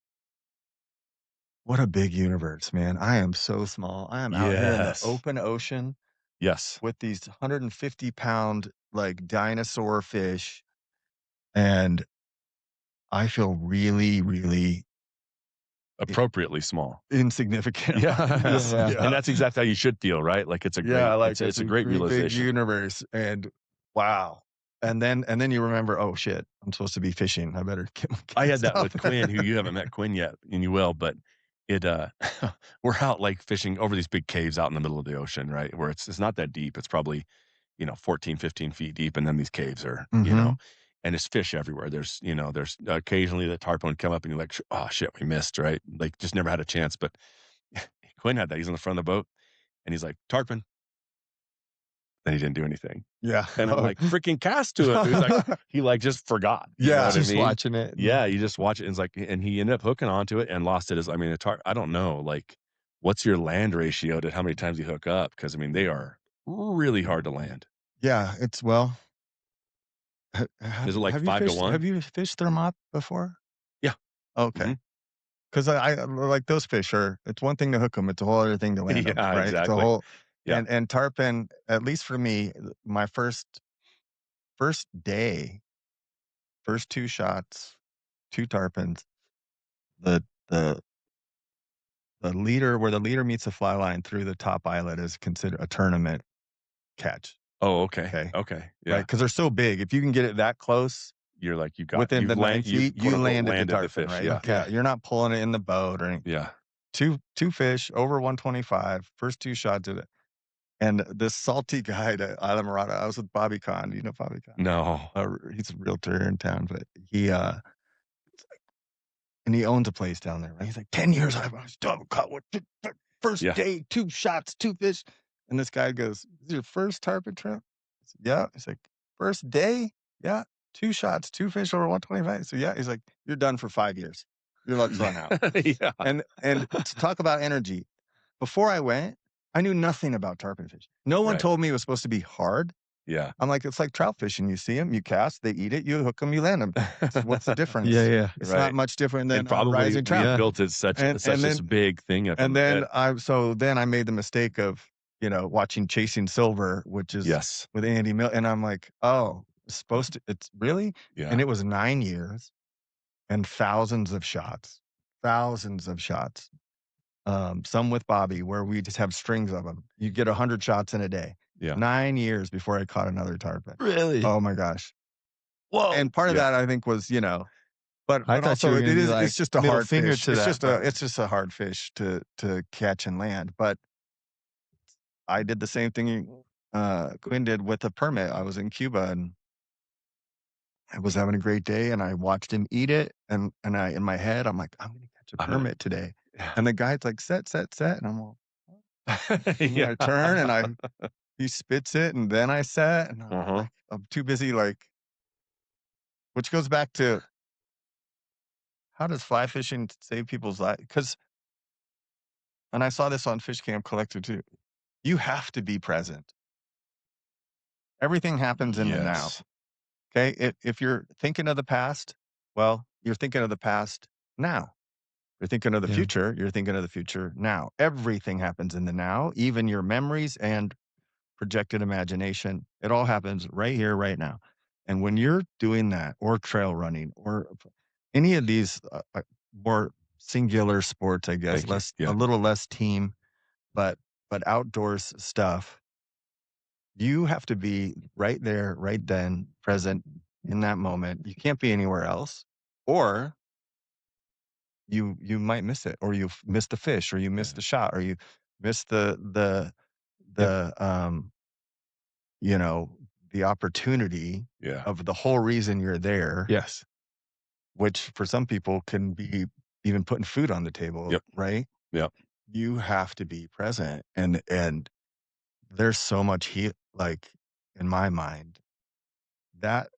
A: what a big universe, man. I am so small. I am out here in the
B: Yes.
A: open ocean
B: Yes.
A: with these 150-pound like dinosaur fish, and I feel really, really
B: Appropriately small.
A: insignificant.
B: Yes,
D: Yeah.
B: and that's exactly how you should feel, right? Like, it's a
A: Yeah,
B: great
A: like
B: it's
A: it's
B: a
A: a
B: great
A: great big
B: realization.
A: universe, and wow. And then you remember, oh shit, I'm supposed to be fishing. I better get
B: I
A: my
B: had that
A: stuff.
B: with Quinn, who you haven't met Quinn yet, and you will, but it, we're out, like, fishing over these big caves out in the middle of the ocean, right? Where it's not that deep. It's probably, you know, 14, 15 feet deep, and then these caves are, you know,
A: Mhm.
B: and there's fish everywhere. There's occasionally the tarpon come up and you're like, "Oh, shit, we missed," right? Like, just never had a chance, but Quinn had that. He's on the front of the boat, and he's like, "Tarpon," and he didn't do anything.
A: Yeah.
B: And I'm like, "Freaking cast to it." He's like he, like, just forgot, you know
A: Yeah.
B: what I
D: Just
B: mean?
D: watching it.
B: Yeah, you just watch it, and it's like and he ended up hooking onto it and lost it as I mean, I don't know, like, what's your land ratio to how many times you hook up? Because I mean, they are really hard to land.
A: Yeah, it's well,
B: Is it like 5 to 1?
A: have you fished Thermop before?
B: Yeah.
A: Okay.
B: Mhm.
A: 'Cause I like those fish are it's one thing to hook them, it's a whole other thing to land them,
B: Yeah,
A: right? It's a
B: exactly.
A: whole
B: Yeah.
A: and tarpon, at least for me, my first day, first 2 shots, 2 tarpons, the the the leader where the leader meets the fly line through the top eyelet is considered a tournament catch,
B: Oh, okay.
A: okay?
B: Okay.
A: Right?
B: Yeah.
A: Because 'Cause they're so big, if you can get it that close
B: You're like,
A: within the 9
B: you've
A: feet,
B: quote,
A: you
B: unquote,
A: landed the
B: "landed the
A: tarpon,
B: fish."
A: right?
B: Yeah.
D: Okay.
A: Yeah, you're not pulling it in the boat or anything.
B: Yeah.
A: 2 fish over 125, first 2 shots of it. And this salty guy to Isla Morada, I was with Bobby Kahn. Do you know Bobby Kahn?
B: No.
A: He's a realtor in town, but and he owns a place down there, right? He's like, 10 years I still haven't caught one. First
B: Yeah.
A: day, 2 shots, 2 fish. And this guy goes, "Is your first tarpon trip?" I said, "Yeah." He's like, "First day?" "Yeah. 2 shots, 2 fish over 125." So yeah, he's like, "You're done for 5 years. Your luck's run out."
B: Yeah.
A: And to talk about energy, before I went, I knew nothing about tarpon fishing. No one
B: Right.
A: told me it was supposed to be hard.
B: Yeah.
A: I'm like, it's like trout fishing. You see them, you cast, they eat it, you hook them, you land them. What's the difference?
D: Yeah.
A: It's
B: Right.
A: not much different than
B: And probably
A: rising
B: we
A: trout.
B: built it such
A: And
B: this big thing up in
A: and
B: the
A: then
B: head.
A: I made the mistake of, watching Chasing Silver, which is
B: Yes.
A: with Andy Mill, and I'm like, "Oh, it's really?"
B: Yeah.
A: And it was 9 years and thousands of shots. Thousands of shots. Some with Bobby where we just have strings of them. You get 100 shots in a day.
B: Yeah.
A: 9 years before I caught another tarpon.
D: Really?
A: Oh my gosh.
B: Whoa.
A: And part of
B: Yeah.
A: that I think was, but
D: I thought
A: also
D: you were
A: it
D: gonna be
A: is
D: like,
A: it's just a
D: middle
A: hard
D: finger
A: fish.
D: to that part.
A: It's just a hard fish to catch and land. But I did the same thing Quinn did with a permit. I was in Cuba and I was having a great day and I watched him eat it and I in my head I'm like, I'm gonna catch a
B: I'm gonna-
A: permit today.
B: Yeah.
A: And the guy's like, set, and I'm all, and
B: Yeah.
A: I turn and he spits it and then I set and I'm like, I'm too busy which goes back to how does fly fishing save people's lives? And I saw this on Fish Camp Collector too. You have to be present. Everything happens in the now.
B: Yes.
A: Okay. If you're thinking of the past, well, you're thinking of the past now. You're thinking of the
D: Yeah.
A: future, you're thinking of the future now. Everything happens in the now, even your memories and projected imagination. It all happens right here, right now. And when you're doing that, or trail running, or any of these more singular sports, I guess,
B: Thank you.
A: a
B: Yeah.
A: little less team, but outdoors stuff, you have to be right there, right then, present in that moment. You can't be anywhere else, or you might miss it, or you miss the fish, or you miss
B: Yeah.
A: the shot, or you miss the
B: Yep.
A: you know the opportunity
B: Yeah.
A: of the whole reason you're there,
D: Yes.
A: which for some people can be even putting food on the table,
B: Yep.
A: right?
B: Yep.
A: You have to be present, and there's so much like in my mind that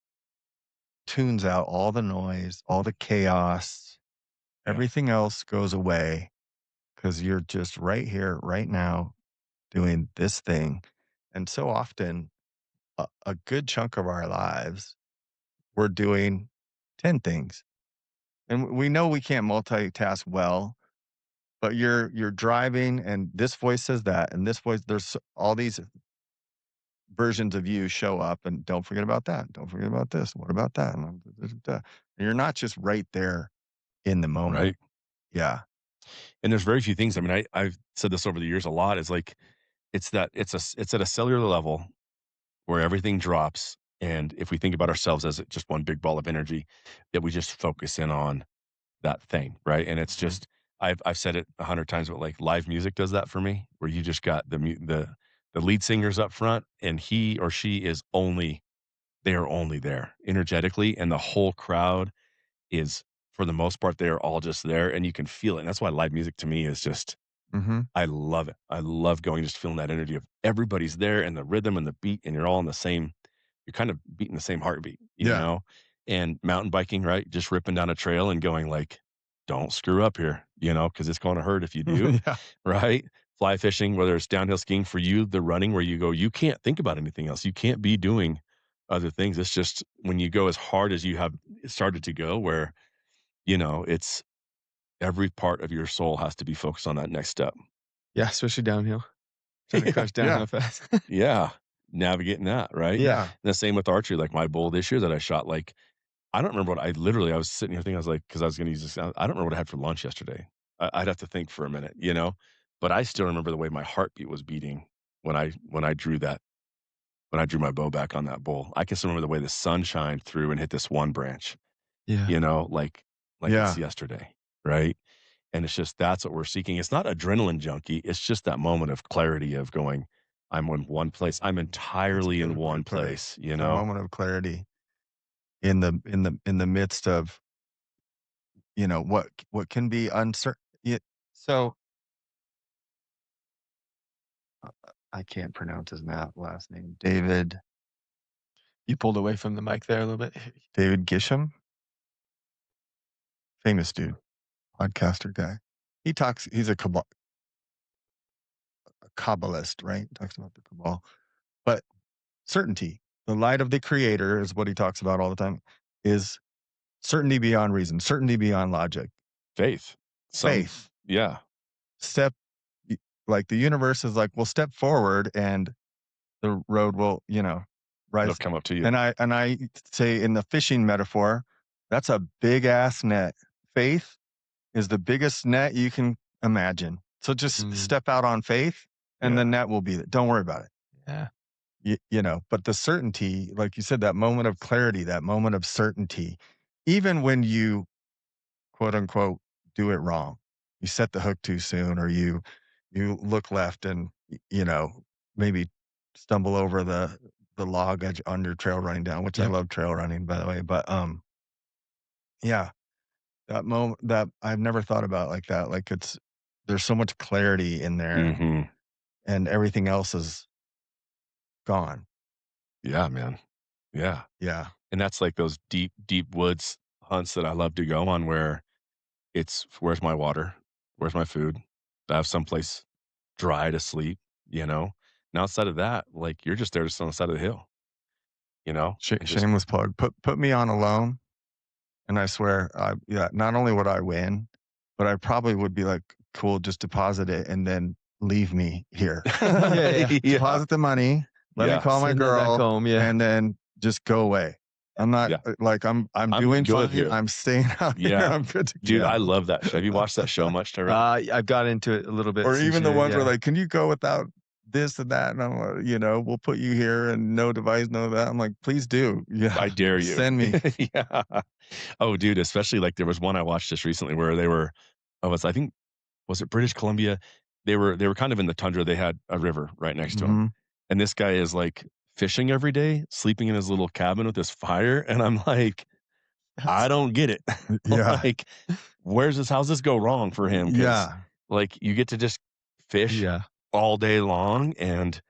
A: tunes out all the noise, all the chaos,
B: Yeah.
A: everything else goes away because you're just right here, right now, doing this thing. And so often, a good chunk of our lives, we're doing 10 things. And we know we can't multitask well, but you're driving and this voice says that, and this voice, there's all these versions of you show up, and don't forget about that. Don't forget about this. What about that? And you're not just right there in the moment.
B: Right.
A: Yeah.
B: And there's very few things. I mean, I've said this over the years a lot. It's like it's at a cellular level where everything drops. And if we think about ourselves as just one big ball of energy, that we just focus in on that thing, right? And it's
A: Mhm.
B: just I've said it 100 times, but like live music does that for me, where you just got the lead singers up front, and he or she is only they are only there energetically, and the whole crowd is for the most part they are all just there, and you can feel it. And that's why live music to me is just
A: Mm-hmm.
B: I love it. I love going, just feeling that energy of everybody's there and the rhythm and the beat, and you're all in the same, you're kind of beating the same heartbeat, you
A: Yeah.
B: know? And mountain biking, right? Just ripping down a trail and going like, don't screw up here, because it's going to hurt if you do,
A: Yeah.
B: right? Fly fishing, whether it's downhill skiing for you, the running where you go, you can't think about anything else. You can't be doing other things. It's just when you go as hard as you have started to go, where, it's every part of your soul has to be focused on that next step.
D: Yeah, especially downhill. Trying to crush
A: Yeah.
D: downhill fast.
B: Yeah, navigating that, right?
D: Yeah.
B: And the same with archery, like my bull this year that I shot, like, I don't remember what I was sitting here thinking, I was like, because I was gonna use this, I don't remember what I had for lunch yesterday. I'd have to think for a minute, but I still remember the way my heartbeat was beating when I drew my bow back on that bull. I can still remember the way the sun shined through and hit this one branch,
D: Yeah.
B: like
A: Yeah.
B: it's yesterday, right? And it's just that's what we're seeking. It's not adrenaline junkie. It's just that moment of clarity of going, I'm in one place. I'm
A: That's a
B: entirely in
A: good way to
B: one
A: put it.
B: place, you
A: It's a
B: know?
A: moment of clarity in the midst of, what can be uncertain. So I can't pronounce his last name.
D: You pulled away from the mic there a little bit.
A: David Gisham, famous dude, podcaster guy. He's a Kabbalist, right? Talks about the Kabbalah. But certainty, the light of the creator is what he talks about all the time, is certainty beyond reason, certainty beyond logic,
B: Faith.
A: faith.
B: Yeah.
A: Step, like the universe is like, well, step forward and the road will,
B: It'll
A: rise.
B: come up to you.
A: And I say in the fishing metaphor, that's a big ass net. Faith is the biggest net you can imagine. So just step out on faith and the net will be there. Don't worry about it.
D: Yeah.
A: But the certainty, like you said, that moment of clarity, that moment of certainty, even when you quote unquote do it wrong, you set the hook too soon, or you look left and maybe stumble over the log edge on your trail running down, which I
D: Yep.
A: love trail running, by the way. But yeah, that moment that I've never thought about like that. Like there's so much clarity in there,
B: hmm
A: and everything else is gone.
B: Yeah, man. Yeah.
A: Yeah.
B: And that's like those deep, deep woods hunts that I love to go on where it's where's my water? Where's my food? I have someplace dry to sleep, you know? And outside of that, like you're just there just on the side of the hill, and just
A: Shameless plug. Put me on alone, and I swear, not only would I win, but I probably would be like, cool, just deposit it and then leave me here.
D: Yeah.
A: Deposit the money, let me
B: Yeah.
A: call my
D: Send them back
A: girl,
D: home. Yeah.
A: and then just go away. I'm not
B: Yeah.
A: like I'm
B: I'm
A: doing
B: good
A: fine.
B: here.
A: I'm staying out here.
B: Yeah.
A: I'm good to
B: Dude,
A: go.
B: I love that show. Have you watched that show much, Tyrell?
D: I've got into it a little bit.
A: Or
D: since
A: even the
D: you-
A: ones where
D: yeah.
A: like, can you go without this and that? And I'm we'll put you here and no device, no that. I'm like, please do. Yeah.
B: I dare you.
A: Send me.
B: Yeah. Oh, dude, especially like there was one I watched just recently where they were, I think, was it British Columbia? They were kind of in the tundra. They had a river right next to them.
A: Mhm.
B: And this guy is like fishing every day, sleeping in his little cabin with his fire. And I'm like, I don't get it.
A: Yeah.
B: Like, how's this go wrong for him? 'Cause,
A: Yeah.
B: like, you get to just fish
D: Yeah.
B: all day long and,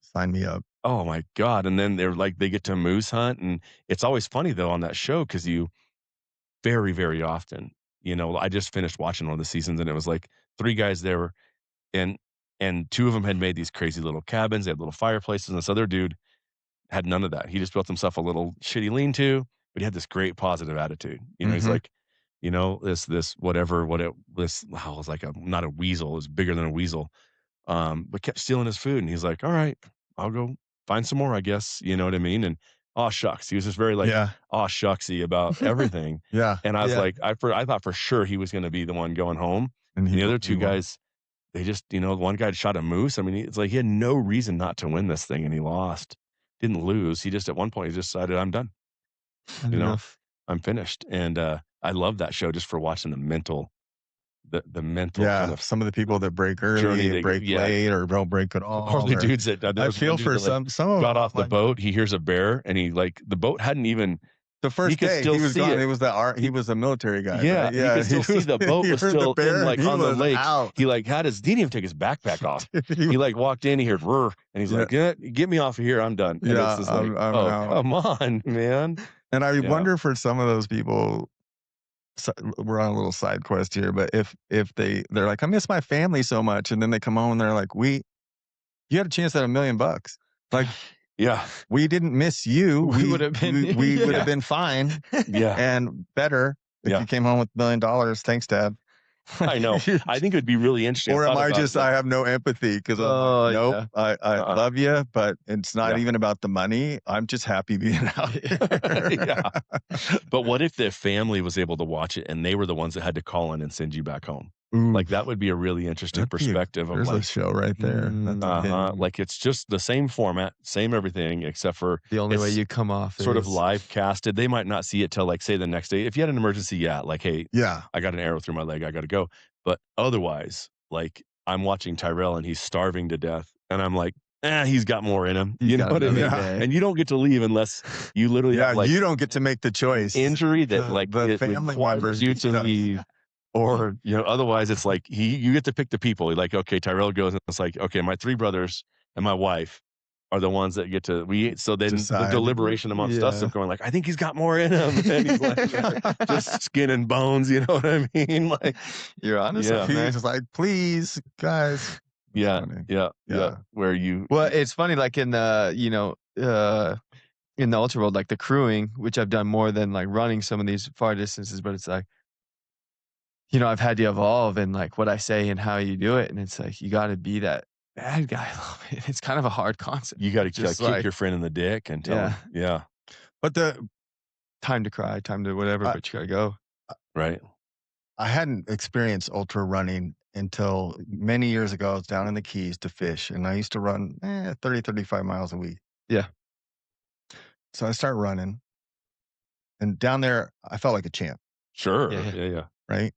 A: Sign me up.
B: oh my God. And then they get to moose hunt. And it's always funny though on that show because you very, very often, I just finished watching one of the seasons and it was like 3 guys there and 2 of them had made these crazy little cabins. They had little fireplaces. And this other dude had none of that. He just built himself a little shitty lean-to, but he had this great positive attitude. He's
A: Mhm.
B: like, this whatever, this, wow, it was like not a weasel, it was bigger than a weasel. But kept stealing his food. And he's like, all right, I'll go find some more, I guess. You know what I mean? And oh shucks. He was just very like,
A: Yeah.
B: oh shucksy about everything.
A: Yeah.
B: And I was
D: Yeah.
B: like, I thought for sure he was going to be the one going home. And the other 2 guys, they just, one guy shot a moose. I mean, it's like he had no reason not to win this thing and he lost. Didn't lose. He just at one point he just decided I'm done.
D: Had enough.
B: I'm finished. And I love that show just for watching the mental kind of
A: some of the people that break early,
B: journey
A: break late, or don't break at all.
B: or the dudes that there
A: I
B: was
A: feel
B: one dude
A: for
B: that, like,
A: some of
B: got
A: them,
B: off the
A: like,
B: boat. He hears a bear and he the boat hadn't even
A: the first
B: could
A: day
B: still
A: he was
B: see
A: gone.
B: it.
A: He was he was a military guy.
B: Yeah,
A: right?
B: he could still see the boat
A: he
B: was
A: heard the
B: still
A: bear
B: in
A: and he
B: on the
A: was
B: lake.
A: out.
B: He he didn't even take his backpack off. He walked in, he heard "Rrr," and he's like, get me off of here, I'm done. And
A: Yeah,
B: it's just like,
A: I'm
B: oh
A: out.
B: come on, man.
A: And I
B: Yeah.
A: wonder for some of those people. We're on a little side quest here, but if they're like, I miss my family so much, and then they come home and they're like, you had a chance at $1 million. Like,
B: Yeah.
A: we didn't miss you.
D: We would have been-
A: we would
B: Yeah.
A: have been fine
B: Yeah.
A: and better if
B: Yeah.
A: you came home with $1 million. Thanks, Dad.
B: I know. I think it would be really interesting.
A: Or am
B: thought
A: I
B: about,
A: just
B: like,
A: I have no empathy because
D: Oh,
A: nope, I
B: Uh-uh.
A: love you, but it's not
B: Yeah.
A: even about the money. I'm just happy being out here.
B: Yeah. But what if the family was able to watch it and they were the ones that had to call in and send you back home?
A: Ooh,
B: Like that would be a really interesting
A: that'd be
B: perspective of
A: there's a
B: like,
A: show right there. That's a hit.
B: like it's just the same format, same everything, except for
D: The only way
B: it's
D: you come off
B: sort of
D: is-
B: live casted. They might not see it till like say the next day. If you had an emergency, yeah, like, hey,
A: Yeah.
B: I got an arrow through my leg, I got to go. But otherwise, like I'm watching Tyrel and he's starving to death, and I'm like, he's got more in him.
D: He's
B: You know
D: got
B: what I mean?
D: another
A: Yeah.
D: day.
B: And you don't get to leave unless you literally
A: Yeah,
B: have like
A: you don't get to make the choice.
B: injury that like
A: the
B: it
A: family
B: requires
A: members
B: you
A: get
B: to
A: stuck.
B: leave. Or, otherwise it's like you get to pick the people. Like, okay, Tyrel goes and it's like, okay, my 3 brothers and my wife are the ones that get to so then the
A: Decide.
B: deliberation amongst us
D: Yeah.
B: of going like, I think he's got more in him. And he's like, just skin and bones, you know what I mean? Like,
D: You're honest,
B: Yeah.
D: man.
A: He's just like, please, guys.
B: yeah,
A: Funny.
B: yeah,
A: Yeah.
B: where you,
D: Well, it's funny, like in the, in the ultra world, like the crewing, which I've done more than like running some of these far distances, but it's like, I've had to evolve in like what I say and how you do it. And it's like, you got to be that bad guy a little bit. It's kind of a hard concept.
B: you got to
D: Just
B: kick
D: like,
B: your friend in the dick and tell him, yeah,
A: But
D: time to cry, time to whatever, but you got to go.
B: right.
A: I hadn't experienced ultra running until many years ago. I was down in the Keys to fish, and I used to run 30, 35 miles a week.
D: Yeah.
A: So I started running, and down there, I felt like a champ,
B: Sure.
D: Yeah.
B: Yeah.
A: right?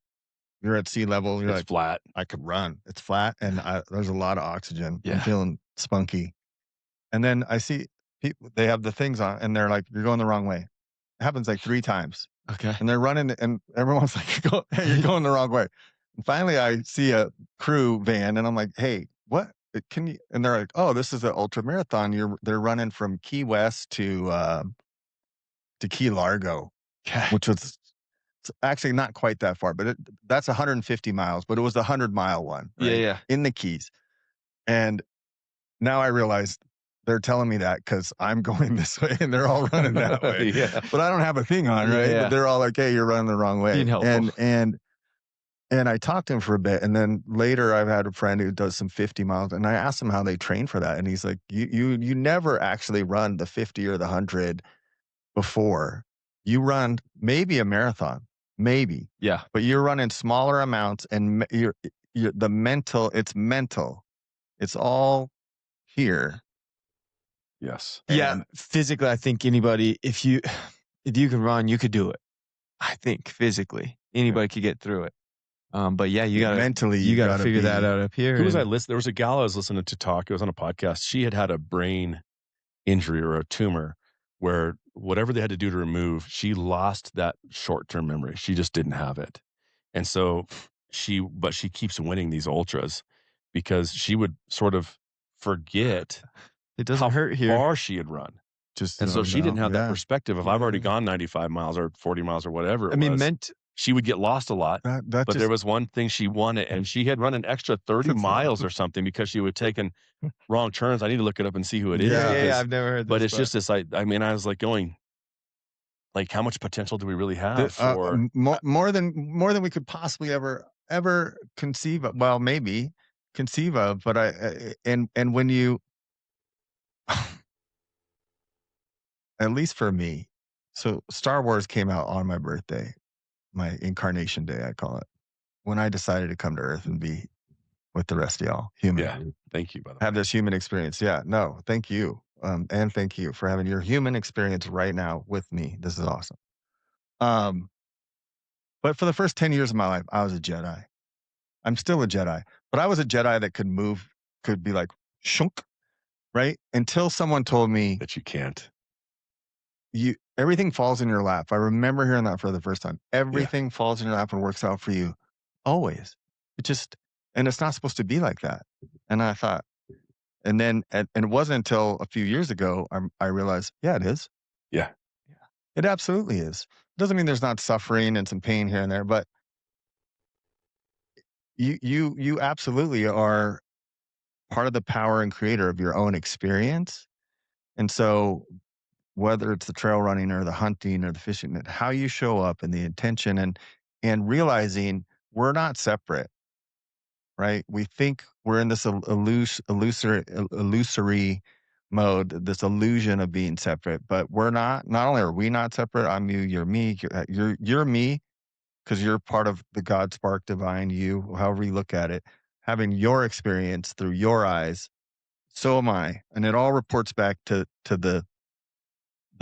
A: You're at sea level. You're
B: It's
A: like,
B: flat.
A: I could run. It's flat, and there's a lot of oxygen. I'm
D: Yeah.
A: feeling spunky. And then I see people, they have the things on, and they're like, you're going the wrong way. It happens like 3 times.
D: Okay.
A: And they're running, and everyone's like, hey, you're going the wrong way. And finally, I see a crew van, and I'm like, hey, what? Can you? And they're like, oh, this is an ultra marathon. They're running from Key West to Key Largo,
D: Okay.
A: which was actually not quite that far, but that's 150 miles. But it was the 100-mile one, right?
D: Yeah.
A: In the Keys. And now I realize they're telling me that because I'm going this way and they're all running that way.
B: Yeah.
A: But I don't have a thing on, right?
D: Yeah.
A: But they're all like, hey, you're running the wrong way.
D: Being helpful.
A: And I talked to him for a bit, and then later I've had a friend who does some 50 miles, and I asked him how they train for that, and he's like, you never actually run the 50 or the 100 before. You run maybe a marathon, maybe,
D: Yeah.
A: but you're running smaller amounts, and you're the mental. It's mental. It's all here.
B: Yes.
D: Yeah.
A: And
D: Physically, I think anybody, if you can run, you could do it. I think physically anybody could get through it. But yeah, you gotta
A: mentally,
D: you gotta figure that out up here.
B: Who was I
D: and-
B: listening? There was a gal I was listening to talk. It was on a podcast. She had a brain injury or a tumor where whatever they had to do to remove, she lost that short-term memory. She just didn't have it. And so she keeps winning these ultras because she would sort of forget
D: It doesn't
B: how
D: hurt here.
B: far she had run.
A: just
B: And so she didn't have that
A: yeah.
B: perspective of I've already gone 95 miles or 40 miles or whatever it
D: I mean,
B: was. She would get lost a lot.
A: That
B: But
A: just,
B: there was one thing she wanted, and she had run an extra 30 miles or something because she would taken wrong turns. I need to look it up and see who it is.
A: Yeah.
B: because-
D: I've never heard this.
B: but it's just this. I mean, I was like going, like, how much potential do we really have
A: the-
B: for?
A: more than we could possibly ever conceive of. Well, maybe conceive of, but and when you, at least for me, so Star Wars came out on my birthday, my incarnation day, I call it, when I decided to come to Earth and be with the rest of y'all, human.
B: Yeah. Thank you, by the way.
A: Have this human experience. Yeah, no, thank you. And thank you for having your human experience right now with me. This is awesome. But for the first 10 years of my life, I was a Jedi. I'm still a Jedi, but I was a Jedi that could move, could be like shunk, right? Until someone told me
B: That you can't.
A: everything falls in your lap. I remember hearing that for the first time. Everything falls in your lap and works out for you. Always. And it's not supposed to be like that. And I thought, and it wasn't until a few years ago, I realized, yeah, it is.
B: Yeah.
A: It absolutely is. Doesn't mean there's not suffering and some pain here and there, but you absolutely are part of the power and creator of your own experience. And so whether it's the trail running or the hunting or the fishing, how you show up and the intention and realizing we're not separate, right? We think we're in this illusory mode, this illusion of being separate, but we're not. Not only are we not separate, I'm you, you're me, you're me, because you're part of the God spark divine you, however you look at it, having your experience through your eyes. So am I. And it all reports back to the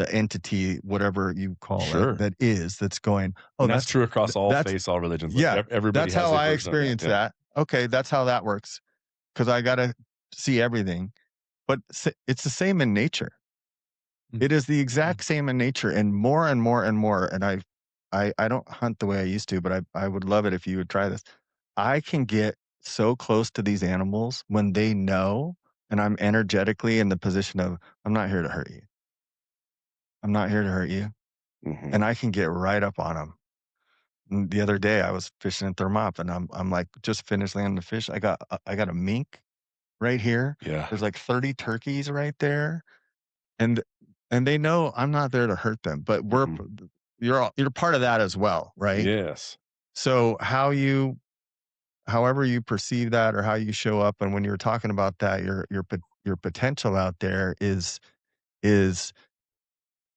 A: entity, whatever you call
B: Sure.
A: it, that's going, oh,
B: And that's true across all
A: that's-
B: faiths, all religions.
A: yeah,
B: Everybody
A: that's
B: has
A: how
B: their
A: I
B: version of that.
A: experience
B: Yeah.
A: that. okay, that's how that works because I got to see everything. But it's the same in nature.
D: Mm,
A: It is the
D: mm,
A: exact same in nature and more and more and more. And I don't hunt the way I used to, but I would love it if you would try this. I can get so close to these animals when they know and I'm energetically in the position of, I'm not here to hurt you. I'm not here to hurt you.
B: Mhm.
A: And I can get right up on them. The other day I was fishing in Thermop and I'm like just finished landing the fish. I got a mink right here.
B: Yeah.
A: There's like 30 turkeys right there. And and they know I'm not there to hurt them, but
B: Mhm.
A: you're part of that as well, right?
B: Yes.
A: So however you perceive that or how you show up, and when you're talking about that, your potential out there is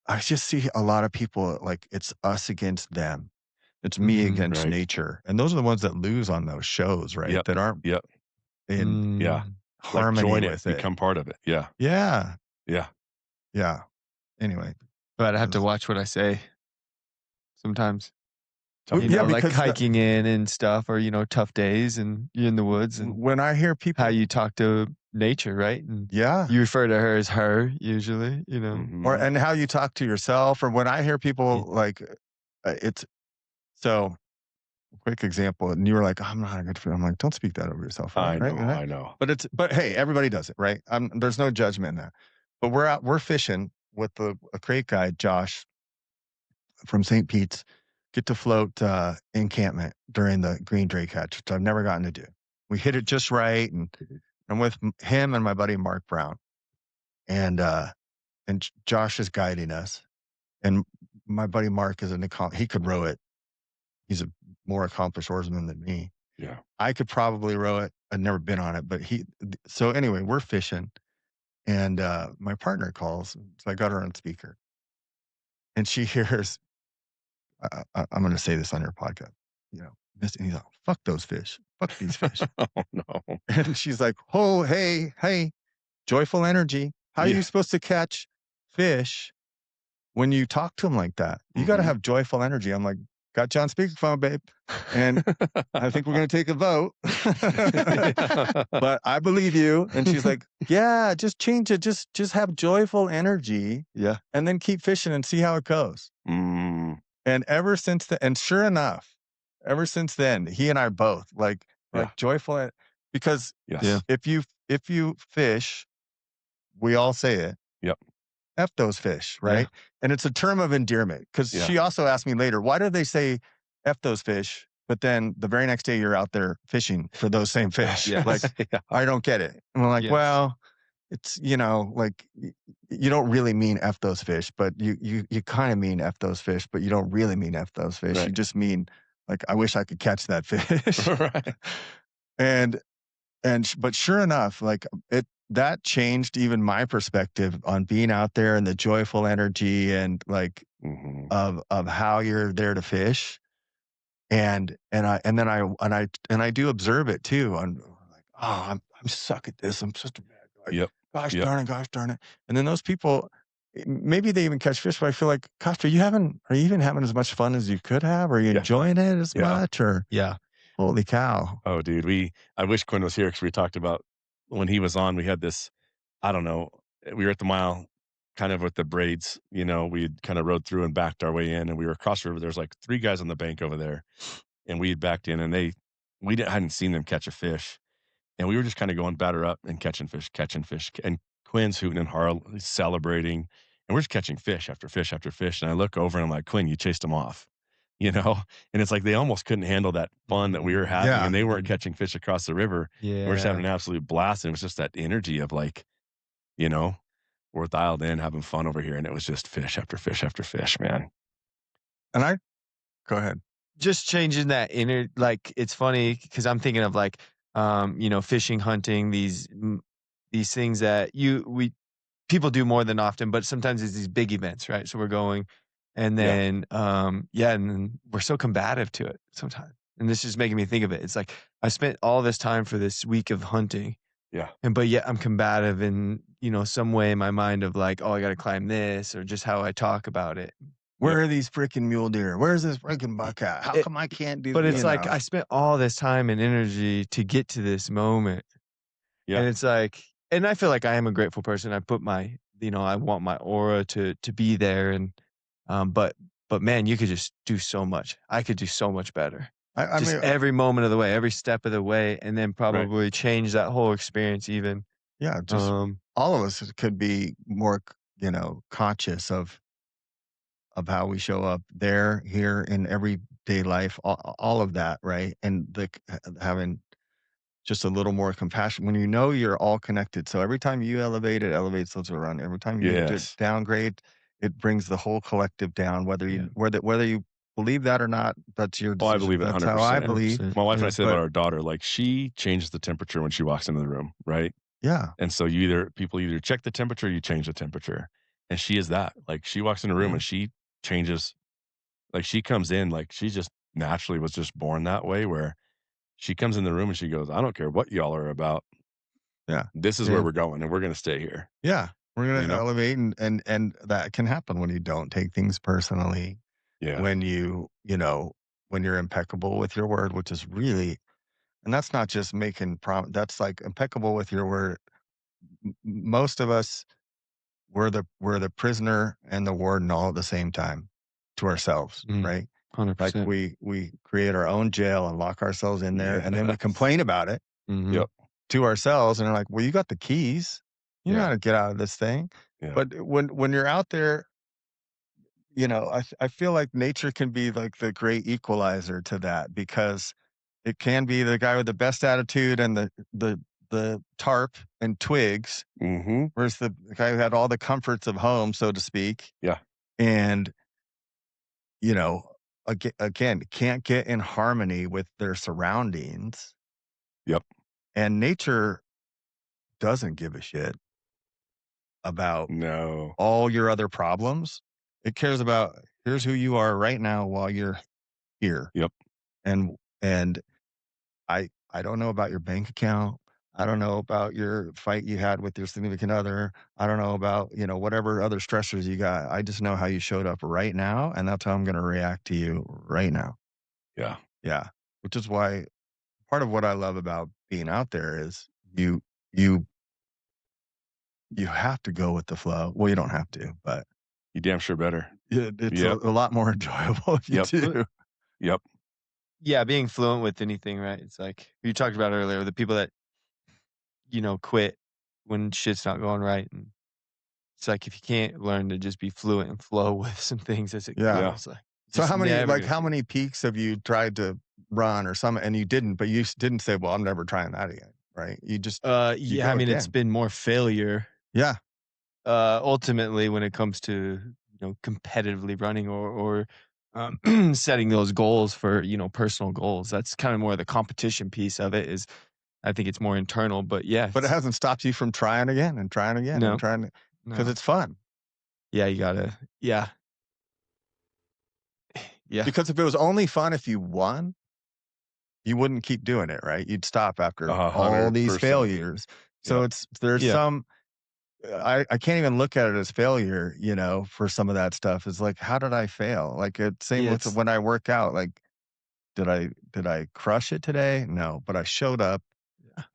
A: I just see a lot of people like it's us against them. It's me
D: mhm,
A: against
B: Right.
A: nature. And those are the ones that lose on those shows, right?
B: Yep.
A: That aren't
B: Yep.
A: in
B: Yeah.
D: mm.
B: Like,
A: harmony
B: join it,
A: with it.
B: become part of it. Yeah.
A: Yeah.
B: Yeah.
A: Yeah. Anyway,
D: But I have to
A: that's
D: watch what I say sometimes.
B: Tell me
D: You
A: yeah,
D: know,
B: more.
D: like
A: because
D: hiking in and stuff, or tough days, and you're in the woods, and
A: when I hear
D: how
A: people
D: you talk to nature, right? And
A: yeah,
D: you refer to her as her usually.
A: or
B: Mhm.
A: and how you talk to yourself, or when I hear
D: Yeah.
A: people like, it's so quick example, and you were like, "I'm not a good friend." I'm like, "Don't speak that over yourself, right?
B: I
A: Right?
B: know,
A: Right?"
B: I know.
A: But hey, everybody does it, right? There's no judgment in that. But we're fishing with a crate guy, Josh from St. Pete's, get to float encampment during the green drake hatch, which I've never gotten to do. We hit it just right, and I'm with him and my buddy Mark Brown, and Josh is guiding us, and my buddy Mark is he could row it. He's a more accomplished oarsman than me.
B: Yeah.
A: I could probably row it. I'd never been on it, but so anyway, we're fishing and my partner calls. So I got her on speaker and she hears, I'm going to say this on your podcast, and he's like, fuck those fish. Fuck these fish.
B: Oh, no.
A: And she's like, oh, hey, hey, joyful energy. How are
B: Yeah.
A: you supposed to catch fish when you talk to them like that? You got to
B: Mhm.
A: have joyful energy. I'm like, got you on speakerphone, babe. And I think we're going to take a vote. But I believe you. And she's like, yeah, just change it. Just have joyful energy
D: Yeah.
A: and then keep fishing and see how it goes.
B: Mm.
A: And ever since then, and sure enough, ever since then, he and I both
B: Yeah.
A: joyful because
B: Yes.
A: if you fish, we all say it,
B: Yep.
A: F those fish,
D: Yeah.
A: right? And it's a term of endearment because
B: Yeah.
A: she also asked me later, why do they say F those fish? But then the very next day you're out there fishing for those same fish.
D: Yes.
A: Like,
B: Yeah.
A: I don't get it. And I'm like,
D: Yes.
A: well, it's, like you don't really mean F those fish, but you kind of mean F those fish, but you don't really mean F those fish. You
B: Right.
A: just mean like, I wish I could catch that fish.
B: Right.
A: And but sure enough, like that changed even my perspective on being out there and the joyful energy and like
B: Mhm.
A: of how you're there to fish. And I do observe it too. I'm like, oh, I'm suck at this. I'm such a bad guy.
B: Yep. Yep.
A: Gosh darn it. And then those people, maybe they even catch fish, but I feel like, gosh, are you even having as much fun as you could have? Are you
B: Yeah.
A: enjoying it as
B: Yeah.
A: much? Or
D: Yeah.
A: holy cow.
B: Oh, dude, I wish Quinn was here because we talked about when he was on, we had this, I don't know, we were at the mile kind of with the braids, we'd kind of rode through and backed our way in and we were across the river. There's like three guys on the bank over there and we had backed in and hadn't seen them catch a fish. And we were just kind of going batter up and catching fish. And Quinn's hooting and hollering, celebrating. And we're just catching fish after fish after fish. And I look over and I'm like, Quinn, you chased them off, you know? And it's like they almost couldn't handle that fun that we were having.
A: Yeah.
B: And they weren't catching fish across the river.
D: Yeah.
B: We're just having an absolute blast. And it was just that energy of like, you know, we're dialed in, having fun over here. And it was just fish after fish after fish, man.
A: And go ahead.
D: Just changing that inner, like, it's funny because I'm thinking of like, fishing, hunting, these things that people do more than often, but sometimes it's these big events, right? So we're going, and
B: Yeah.
D: then and then we're so combative to it sometimes. And this is making me think of it. It's like I spent all this time for this week of hunting,
B: Yeah.
D: but yet I'm combative in some way in my mind of like, oh, I got to climb this, or just how I talk about it.
A: Where
B: Yep.
A: are these freaking mule deer? Where's this freaking buck at? How
D: It
A: come I can't do,
D: but
A: you
D: it's like
A: know?
D: I spent all this time and energy to get to this moment,
B: Yeah.
D: and it's like and I feel like I am a grateful person. I put my I want my aura to be there and, but man, you could just do so much. I could do so much better.
A: I
D: Just
A: mean,
D: every moment of the way, every step of the way, and then
B: Right.
D: probably change that whole experience even.
A: yeah, just
D: Um,
A: all of us could be more, conscious of how we show up there, here, in everyday life, all of that, right? And having just a little more compassion when you know you're all connected. So every time you elevate, it elevates those around. Every time you
B: Yes.
A: downgrade, it brings the whole collective down.
D: yeah,
A: Whether you believe that or not, that's your
B: Oh, I
A: decision.
B: believe it
A: That's how I
B: 100%.
A: believe.
D: 100%.
B: My wife and I
D: Yeah.
B: say about
A: But
B: our daughter, like, she changes the temperature when she walks into the room, right?
A: yeah,
B: And so people either check the temperature, or you change the temperature. And she is that. Like, she walks in the room
A: yeah,
B: and she changes, like, she comes in, like, she just naturally was just born that way, where she comes in the room and she goes, "I don't care what y'all are about.
A: yeah,
B: This is where
D: Yeah.
B: we're going and we're gonna stay here."
A: yeah. We're
B: You
A: gonna
B: know?
A: elevate, and that can happen when you don't take things personally.
B: Yeah.
A: When when you're impeccable with your word, which is really, and that's not just making that's like impeccable with your word. Most of us, we're the prisoner and the warden all at the same time to ourselves,
D: Mm,
A: right? Like
D: 100%.
A: we create our own jail and lock ourselves in there, and then we
B: Yes.
A: complain about it
D: Mhm.
B: Yep.
A: to ourselves, and are like, well, you got the keys, you know how
B: Yeah.
A: to get out of this thing.
B: Yeah.
A: But when you're out there, I feel like nature can be like the great equalizer to that, because it can be the guy with the best attitude and the tarp and twigs
B: Mhm.
A: versus the guy who had all the comforts of home, so to speak,
B: Yeah.
A: and, you know, again, can't get in harmony with their surroundings.
B: Yep.
A: And nature doesn't give a shit about
B: No.
A: all your other problems. It cares about, here's who you are right now while you're here.
B: Yep.
A: And I don't know about your bank account. I don't know about your fight you had with your significant other. I don't know about, whatever other stressors you got. I just know how you showed up right now, and that's how I'm going to react to you right now.
B: Yeah.
A: Yeah. Which is why part of what I love about being out there is you you have to go with the flow. Well, you don't have to, but
B: You damn sure better.
A: it's a
B: Yep.
A: lot more enjoyable if you
B: Yep.
D: But
A: do.
B: Yep.
D: yeah, being fluent with anything, right? It's like you talked about earlier, the people that, quit when shit's not going right. And it's like if you can't learn to just be fluent and flow with some things as it
A: Yeah.
B: Yeah.
D: goes, like
A: So
D: just never gonna
A: how
D: get
A: many peaks have you tried to run or some, and you didn't, but you didn't say, well, I'm never trying that again, right? You
D: yeah, I
A: go
D: mean, it's
A: again.
D: been more failure,
A: Yeah.
D: ultimately when it comes to, competitively running or setting those goals for, personal goals. That's kind of more the competition piece of it is I think it's more internal, but yeah,
A: But it
D: it's
A: hasn't stopped you from trying again and trying again and
D: no,
A: trying to, because
D: no.
A: it's fun.
D: Yeah, you gotta yeah, yeah.
A: Because if it was only fun if you won, you wouldn't keep doing it, right? You'd stop after all these
B: 100%.
A: failures. So
B: Yep.
A: there's
D: Yeah.
A: some, I can't even look at it as failure, for some of that stuff. It's like, how did I fail? Like, same
D: Yeah,
A: with
D: it's
A: when I work out. Like, did I crush it today? No, but I showed up.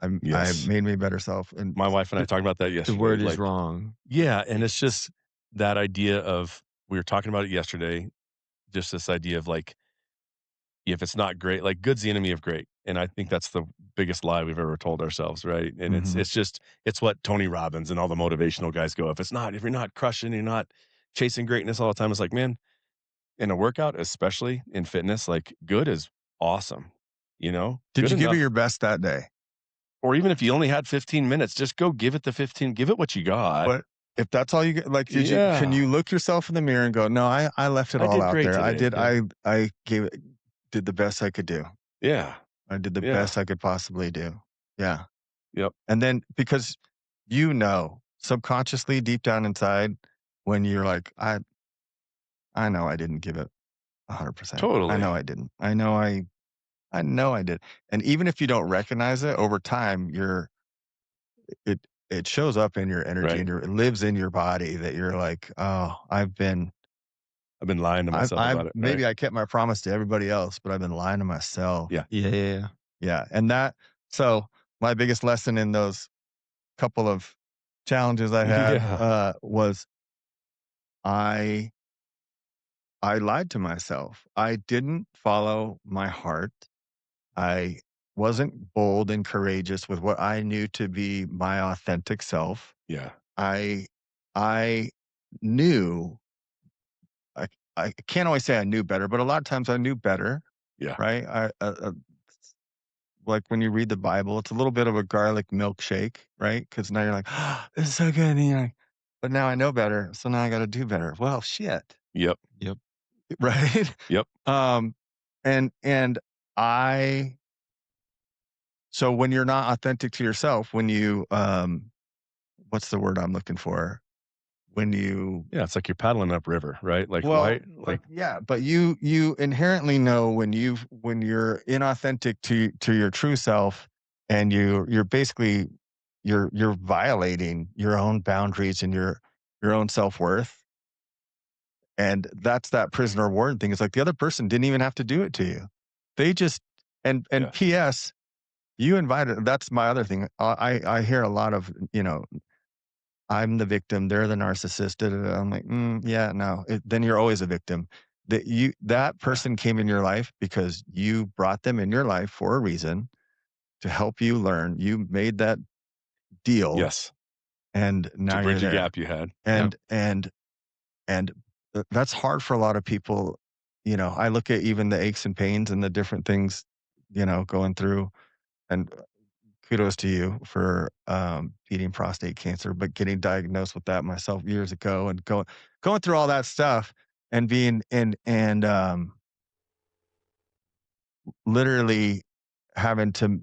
A: I
B: Yes.
A: made me a better self. And
B: My wife and I
D: the
B: talked about that
D: the
B: yesterday.
D: word is
B: Like,
D: wrong.
B: yeah, and it's just that idea of, we were talking about it yesterday, just this idea of, like, if it's not great, like, good's the enemy of great. And I think that's the biggest lie we've ever told ourselves, right? And it's
A: Mhm.
B: it's just it's what Tony Robbins and all the motivational guys go, if you're not crushing, you're not chasing greatness all the time. It's like, man, in a workout, especially in fitness, like, good is awesome,
A: Did
B: good
A: you give it
B: enough.
A: your best that day?
B: Or even if you only had 15 minutes, just go give it the 15, give it what you got.
A: But if that's all you get, like, can
B: Yeah.
A: you look yourself in the mirror and go, no, I left it
B: I
A: all
B: did
A: out
B: great
A: there.
B: today. Yeah.
A: I did the best I could do.
B: Yeah.
A: I did the
B: Yeah.
A: best I could possibly do. Yeah.
B: Yep.
A: And then because subconsciously deep down inside, when you're like, I know I didn't give it 100%. I
B: Totally.
A: know I didn't. I know I did. And even if you don't recognize it over time, it shows up in your energy
B: Right.
A: and it lives in your body that you're like, oh,
B: I've been lying to myself
A: I
B: about it, right?
A: maybe I kept my promise to everybody else, but I've been lying to myself.
B: Yeah.
D: Yeah.
A: Yeah, and so my biggest lesson in those couple of challenges I had,
B: Yeah.
A: was I I lied to myself. I didn't follow my heart. I wasn't bold and courageous with what I knew to be my authentic self.
B: Yeah.
A: I I knew I I can't always say I knew better, but a lot of times I knew better,
B: Yeah.
A: right? Like when you read the Bible, it's a little bit of a garlic milkshake, right? Because now you're like, oh, this is so good. And you're like, but now I know better. So now I got to do better. Well, shit.
B: Yep.
D: Yep.
A: Right.
B: Yep.
A: um, and I, so when you're not authentic to yourself, when you, what's the word I'm looking for? When you,
B: Yeah, it's like you're paddling upriver, right? Like, why
A: well,
B: like
A: yeah, but you inherently know when you're inauthentic to your true self, and you're basically you're violating your own boundaries and your own self-worth. And that's that prisoner of war thing. It's like the other person didn't even have to do it to you. They just and
B: yeah.
A: PS, you invited. That's my other thing. I hear a lot of, I'm the victim, they're the narcissist. Da, da, da. I'm like, yeah, no. Then you're always a victim. That
B: Yeah.
A: person came in your life because you brought them in your life for a reason to help you learn. You made that deal,
B: Yes.
A: and
B: To
A: now you're
B: bridge a
A: there.
B: gap you had. Yep.
A: And that's hard for a lot of people. I look at even the aches and pains and the different things, going through. And kudos to you for beating prostate cancer, but getting diagnosed with that myself years ago, and going through all that stuff, and being and literally having to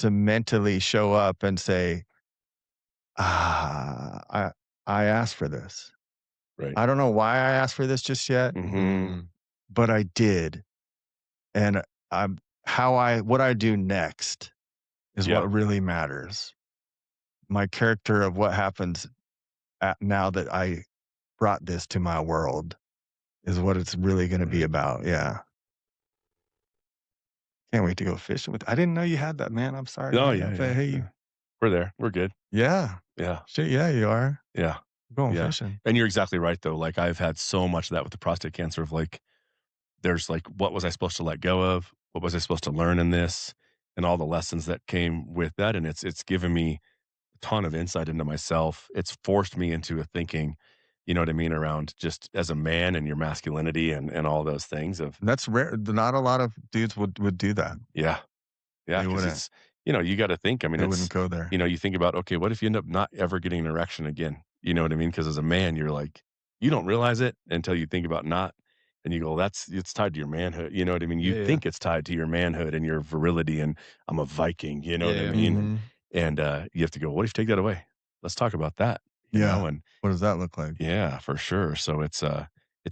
A: mentally show up and say, I asked for this.
B: Right.
A: I don't know why I asked for this just yet,
B: Mhm.
D: Mm.
A: but I did. And I'm what I do next is
B: Yeah.
A: what really matters. My character of what happens now that I brought this to my world is what it's really gonna be
B: Right.
A: about, yeah. Can't wait to go fishing with I didn't know you had that, man, I'm sorry
B: Oh,
A: about
B: yeah,
A: that, but
B: yeah,
A: hey,
B: yeah. We're there. We're good.
A: yeah.
B: Yeah.
A: Shit, yeah, you are.
B: Yeah.
A: Going
B: Yeah.
A: fishing.
B: And you're exactly right though. Like I've had so much of that with the prostate cancer of like, there's like, what was I supposed to let go of? What was I supposed to learn in this? And all the lessons that came with that. And it's given me a ton of insight into myself. It's forced me into a thinking, you know what I mean, around just as a man and your masculinity and all those things of,
A: That's rare. Not a lot of dudes would do that.
B: yeah. Yeah,
A: They
B: because
A: wouldn't.
B: it's you gotta think, I mean,
A: They wouldn't
B: it's
A: go there.
B: you think about, okay, what if you end up not ever getting an erection again? You know what I mean? Because as a man, you're like you don't realize it until you think about not, and you go, it's tied to your manhood." You know what I mean? You
D: Yeah.
B: think it's tied to your manhood and your virility, and I'm a Viking, you know what I
D: Yeah.
B: mean?
A: Mhm.
B: You have to go, "What if you take that away? Let's talk about that,"
A: Yeah.
B: and
A: What does that look like?
B: yeah, for sure. So it's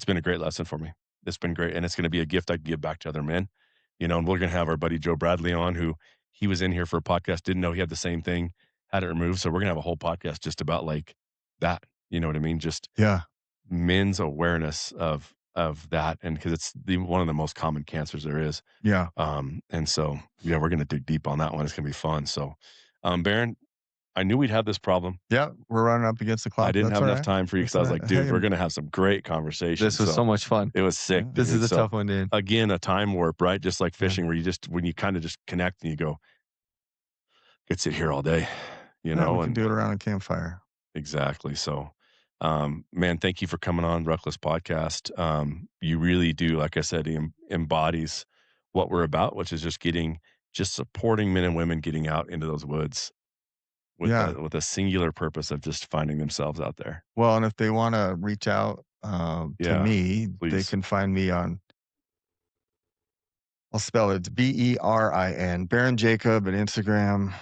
B: been a great lesson for me. It's been great, and it's gonna be a gift I can give back to other men. And we're gonna have our buddy Joe Bradley on, who he was in here for a podcast, didn't know he had the same thing, had it removed. So we're gonna have a whole podcast just about like that. You know what I mean? Just
A: Yeah.
B: men's awareness of that, and because it's one of the most common cancers there is.
A: Yeah.
B: And so yeah, we're gonna dig deep on that one. It's gonna be fun. So, Baron, I knew we'd have this problem.
A: Yeah, we're running up against the
B: I
A: clock.
B: didn't
A: That's
B: have enough
A: alright.
B: time for you because
A: That's
B: I was like,
A: alright.
B: dude,
A: Hey,
B: we're gonna have some great conversation.
D: This was
B: So
D: so much fun.
B: it was sick,
A: yeah.
D: This is
B: dude.
D: a
B: So
D: tough one, dude.
B: again, a time warp, right? Just like
D: Yeah.
B: fishing, where you just when you kind of just connect and you go, could sit here all day,
A: Yeah, we can
B: and
A: do it around a campfire.
B: exactly. So, man, thank you for coming on Ruckless Podcast. You really do, like I said, embodies what we're about, which is just supporting men and women getting out into those woods with
A: Yeah.
B: a singular purpose of just finding themselves out there.
A: Well, and if they wanna reach out, to
B: Yeah,
A: me, they
B: please.
A: can find me on I'll spell it, it's Berin, Baron Jacob at Instagram.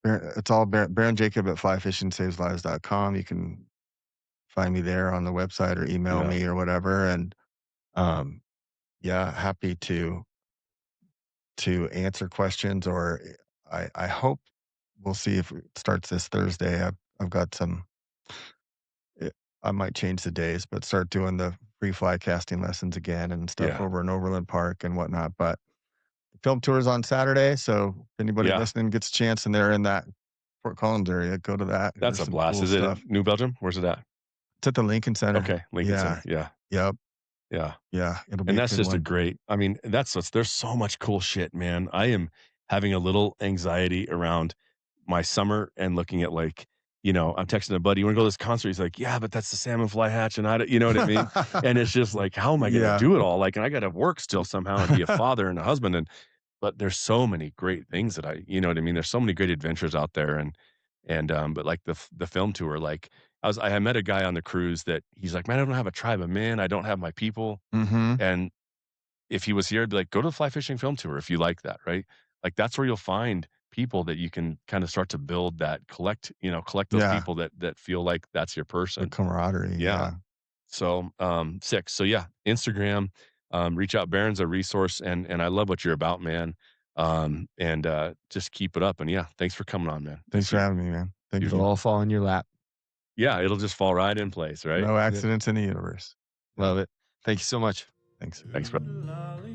A: It's all Baron Jacob at flyfishingsaves.lives.com. You can find me there on the website or email
B: Yeah.
A: me or whatever, and, um, yeah, happy to answer questions, or I hope we'll see if it starts this Thursday. I've got some I might change the days, but start doing the free fly casting lessons again and stuff
B: Yeah.
A: over in Overland Park and whatnot. But the film tour is on Saturday, so if anybody
B: Yeah.
A: listening gets a chance and they're in that Fort Collins area, go to that.
B: That's
A: There's
B: a
A: some
B: blast.
A: cool
B: Is it in
A: stuff.
B: New Belgium? Where's it at?
A: It's at the Lincoln Center.
B: Okay, Lincoln
A: Yeah.
B: Center. Yeah.
A: Yep.
B: Yeah.
A: Yeah. It'll be
B: And
A: a
B: that's
A: good
B: just a
A: one.
B: great I mean, that's what's there's so much cool shit, man. I am having a little anxiety around my summer and looking at like, I'm texting a buddy, "You wanna go to this concert?" He's like, "Yeah, but that's the salmon fly hatch and I don't," you know what I mean? And it's just like, how am I gonna
A: Yeah.
B: do it all? Like, and I gotta work still somehow and be a father and a husband but there's so many great things that you know what I mean? There's so many great adventures out there but like the film tour, like I met a guy on the cruise that he's like, "Man, I don't have a tribe of men. I don't have my people."
A: Mm-hmm.
B: And if he was here, I'd be like, "Go to the fly fishing film tour if you like that," right? Like, that's where you'll find people that you can kinda start to build that collect those
A: Yeah.
B: people that feel like that's your
A: The
B: person.
A: camaraderie.
B: Yeah.
A: Yeah.
B: So, sick. So, yeah, Instagram, reach out. Baron's a resource, and I love what you're about, man. Just keep it up, and, yeah, thanks for coming on, man.
A: Thanks for having me, man. Thank
D: It'll
A: you.
D: all fall in your lap.
B: Yeah, it'll just fall right in place, right?
A: No
D: Yep.
A: accidents in the universe.
D: Love it. Thank you so much.
A: Thanks.
B: Thanks, bro.
C: Lolly,